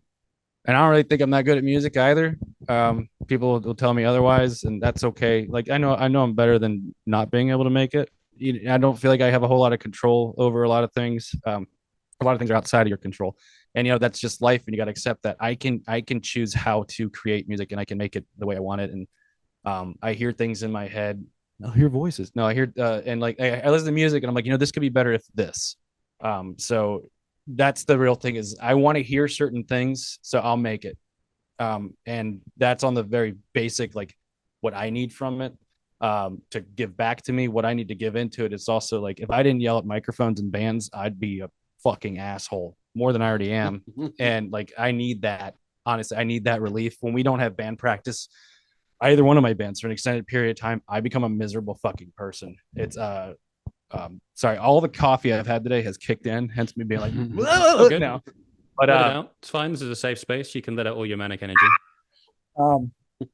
I don't really think I'm that good at music either. People will tell me otherwise, and that's okay. Like I know I'm better than not being able to make it. I don't feel like I have a whole lot of control over a lot of things. A lot of things are outside of your control, and that's just life, and you got to accept that. I can choose how to create music, and I can make it the way I want it. And I hear things in my head. I hear voices. No, I hear and like I listen to music, and I'm like, this could be better if this. So that's the real thing, is I want to hear certain things, so I'll make it. And that's on the very basic, like what I need from it to give back to me, what I need to give into it. It's also like, if I didn't yell at microphones and bands, I'd be a fucking asshole more than I already am. And like, I need that. Honestly, I need that relief. When we don't have band practice, either one of my bands, for an extended period of time, I become a miserable fucking person. It's sorry, all the coffee I've had today has kicked in, hence me being like, Okay. now. But Let it out. It's fine. This is a safe space. You can let out all your manic energy. He's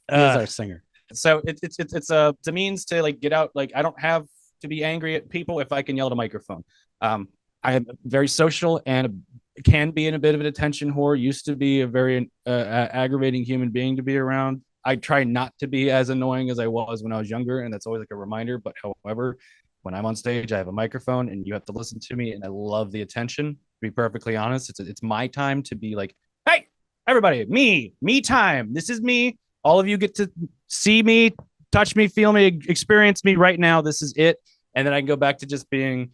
our singer. So it's a means to like get out. Like I don't have to be angry at people if I can yell at a microphone. I am very social and can be in a bit of an attention whore. Used to be a very aggravating human being to be around. I try not to be as annoying as I was when I was younger, and that's always like a reminder. But however, when I'm on stage, I have a microphone, and you have to listen to me, and I love the attention. To be perfectly honest, it's my time to be like, hey, everybody, me time. This is me. All of you get to see me, touch me, feel me, experience me right now. This is it. And then I can go back to just being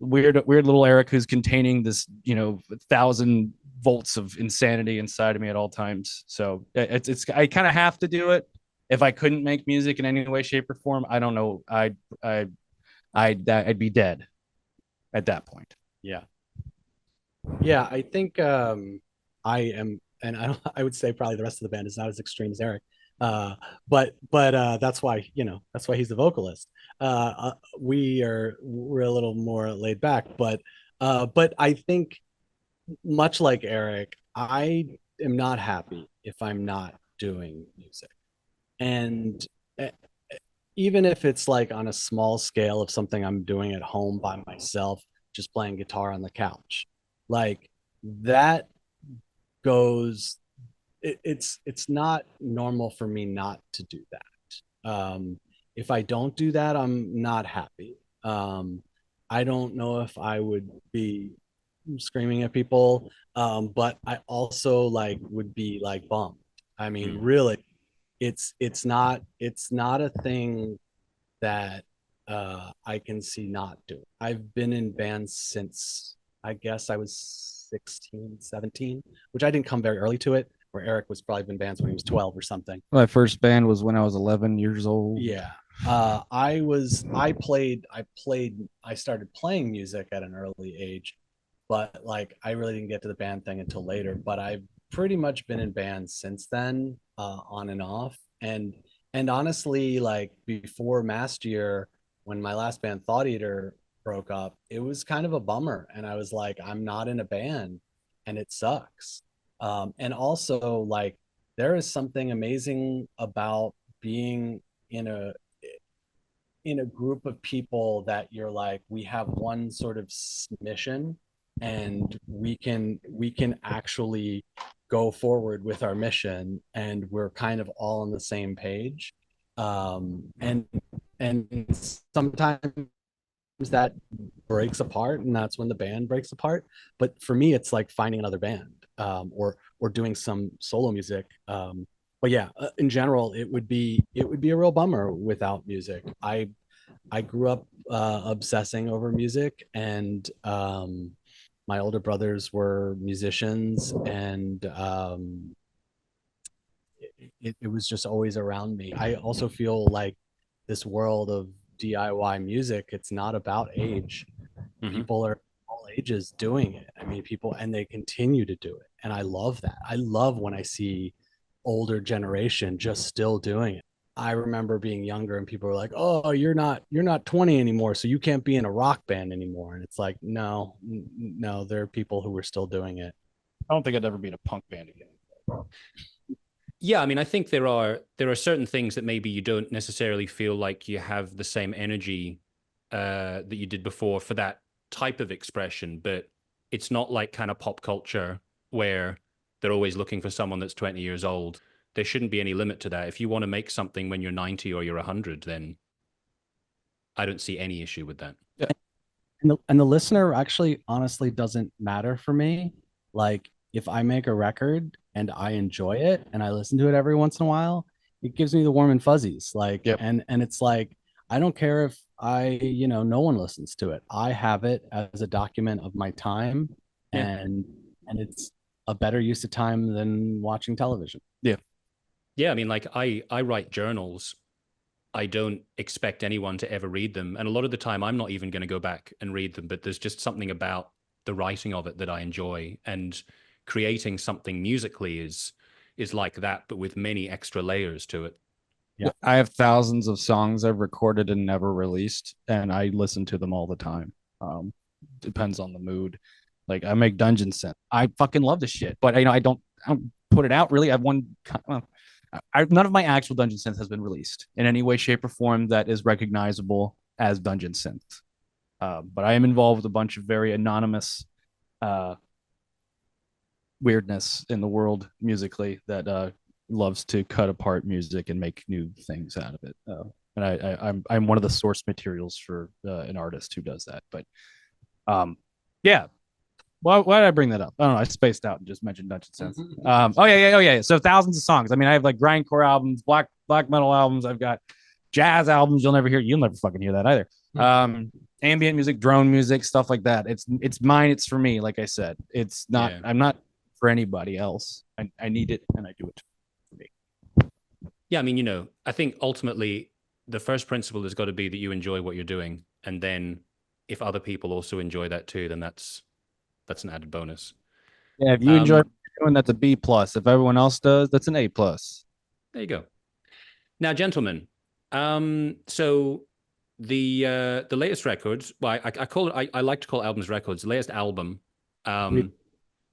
weird little Eric who's containing this, 1,000 volts of insanity inside of me at all times. So I kind of have to do it. If I couldn't make music in any way, shape, or form, I don't know. I'd be dead at that point. Yeah. I think I am, and I would say probably the rest of the band is not as extreme as Eric. But that's why he's the vocalist. We're a little more laid back, but I think, much like Eric, I am not happy if I'm not doing music. And even if it's like on a small scale of something I'm doing at home by myself, just playing guitar on the couch, like that goes, it's not normal for me not to do that. If I don't do that, I'm not happy. I don't know if I would be screaming at people, but I also like would be like bummed. I mean, really, it's not a thing that I can see not doing. I've been in bands since I guess I was 16, 17, which I didn't come very early to it, where Eric was probably been bands when he was 12 or something. My first band was when I was 11 years old. Yeah. I started playing music at an early age, but like I really didn't get to the band thing until later. But I've pretty much been in bands since then, on and off. And honestly, like before Mast Year, when my last band Thought Eater broke up, it was kind of a bummer. And I was like, I'm not in a band and it sucks. And also like there is something amazing about being in a group of people that you're like, we have one sort of mission and we can actually go forward with our mission, and we're kind of all on the same page. And sometimes that breaks apart, and that's when the band breaks apart. But for me, it's like finding another band, or doing some solo music. But yeah, in general, it would be a real bummer without music. I grew up obsessing over music, and my older brothers were musicians, and it was just always around me. I also feel like this world of DIY music, it's not about age. Hmm. People are all ages doing it. I mean, people, and they continue to do it. And I love that. I love when I see older generation just still doing it. I remember being younger and people were like, "Oh, you're not 20 anymore, so you can't be in a rock band anymore." And it's like, no, no, there are people who are still doing it. I don't think I'd ever be in a punk band again. Yeah, I mean, I think there are certain things that maybe you don't necessarily feel like you have the same energy that you did before for that type of expression, but it's not like kind of pop culture where they're always looking for someone that's 20 years old. There shouldn't be any limit to that. If you want to make something when you're 90 or you're 100, then I don't see any issue with that. And the listener actually honestly doesn't matter for me. Like, if I make a record and I enjoy it and I listen to it every once in a while, it gives me the warm and fuzzies. Like, Yep. and it's like, I don't care if no one listens to it. I have it as a document of my time, Yeah. and it's a better use of time than watching television. Yeah, I mean, like I write journals. I don't expect anyone to ever read them. And a lot of the time, I'm not even going to go back and read them, but there's just something about the writing of it that I enjoy. And creating something musically is like that, but with many extra layers to it. Yeah. I have thousands of songs I've recorded and never released, and I listen to them all the time. Depends on the mood. Like, I make dungeon synth. I fucking love this shit, but I don't put it out really. I've one. None of my actual dungeon synth has been released in any way, shape, or form that is recognizable as dungeon synth. But I am involved with a bunch of very anonymous uh, weirdness in the world musically that loves to cut apart music and make new things out of it. And I'm one of the source materials for an artist who does that. But yeah, why did I bring that up? I don't know. I spaced out and just mentioned Dungeon Sense. Oh yeah. So thousands of songs. I mean, I have like grindcore albums, black metal albums. I've got jazz albums. You'll never fucking hear that either. Ambient music, drone music, stuff like that. It's mine. It's for me. Like I said, it's not. Yeah. I'm not for anybody else. I need it and I do it for me. Yeah, I mean, I think ultimately the first principle has got to be that you enjoy what you're doing. And then if other people also enjoy that too, then that's an added bonus. Yeah, if you enjoy what you're doing, that's a B plus. If everyone else does, that's an A plus. There you go. Now, gentlemen, so the latest records, well, I call it, I like to call albums records, the latest album. And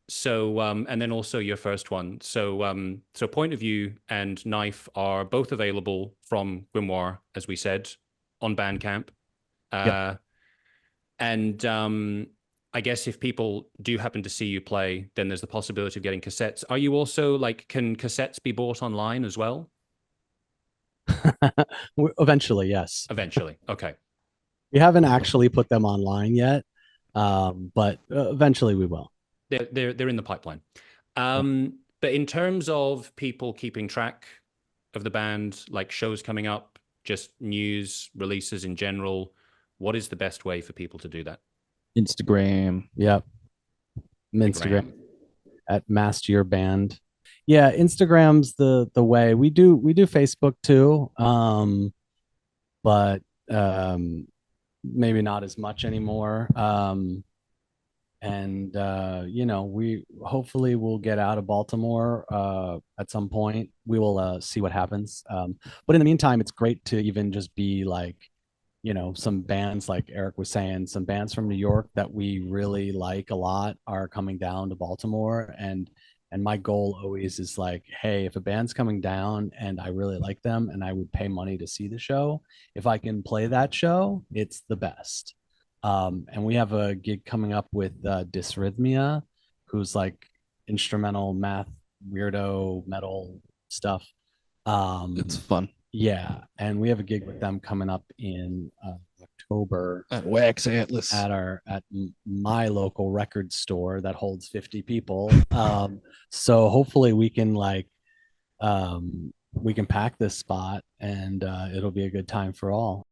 then also your first one. So Point of View and Knife are both available from Grimoire, as we said, on Bandcamp. Yep. And I guess if people do happen to see you play, then there's the possibility of getting cassettes. Are you also like, can cassettes be bought online as well? Eventually, yes. Eventually. Okay. We haven't actually put them online yet, but eventually we will. They're in the pipeline. But in terms of people keeping track of the band, like shows coming up, just news, releases in general, what is the best way for people to do that? Instagram. Yep. Instagram at Mast Year Band. Yeah, Instagram's the way. We do Facebook too. But maybe not as much anymore. We hopefully will get out of Baltimore at some point. We will see what happens. But in the meantime, it's great to even just be like, some bands, like Eric was saying, some bands from New York that we really like a lot are coming down to Baltimore. And my goal always is like, hey, if a band's coming down and I really like them and I would pay money to see the show, if I can play that show, it's the best. And we have a gig coming up with Dysrhythmia, who's like instrumental math, weirdo metal stuff. It's fun. Yeah, and we have a gig with them coming up in October At Wax Atlas. at my local record store that holds 50 people. So hopefully we can we can pack this spot, and it'll be a good time for all.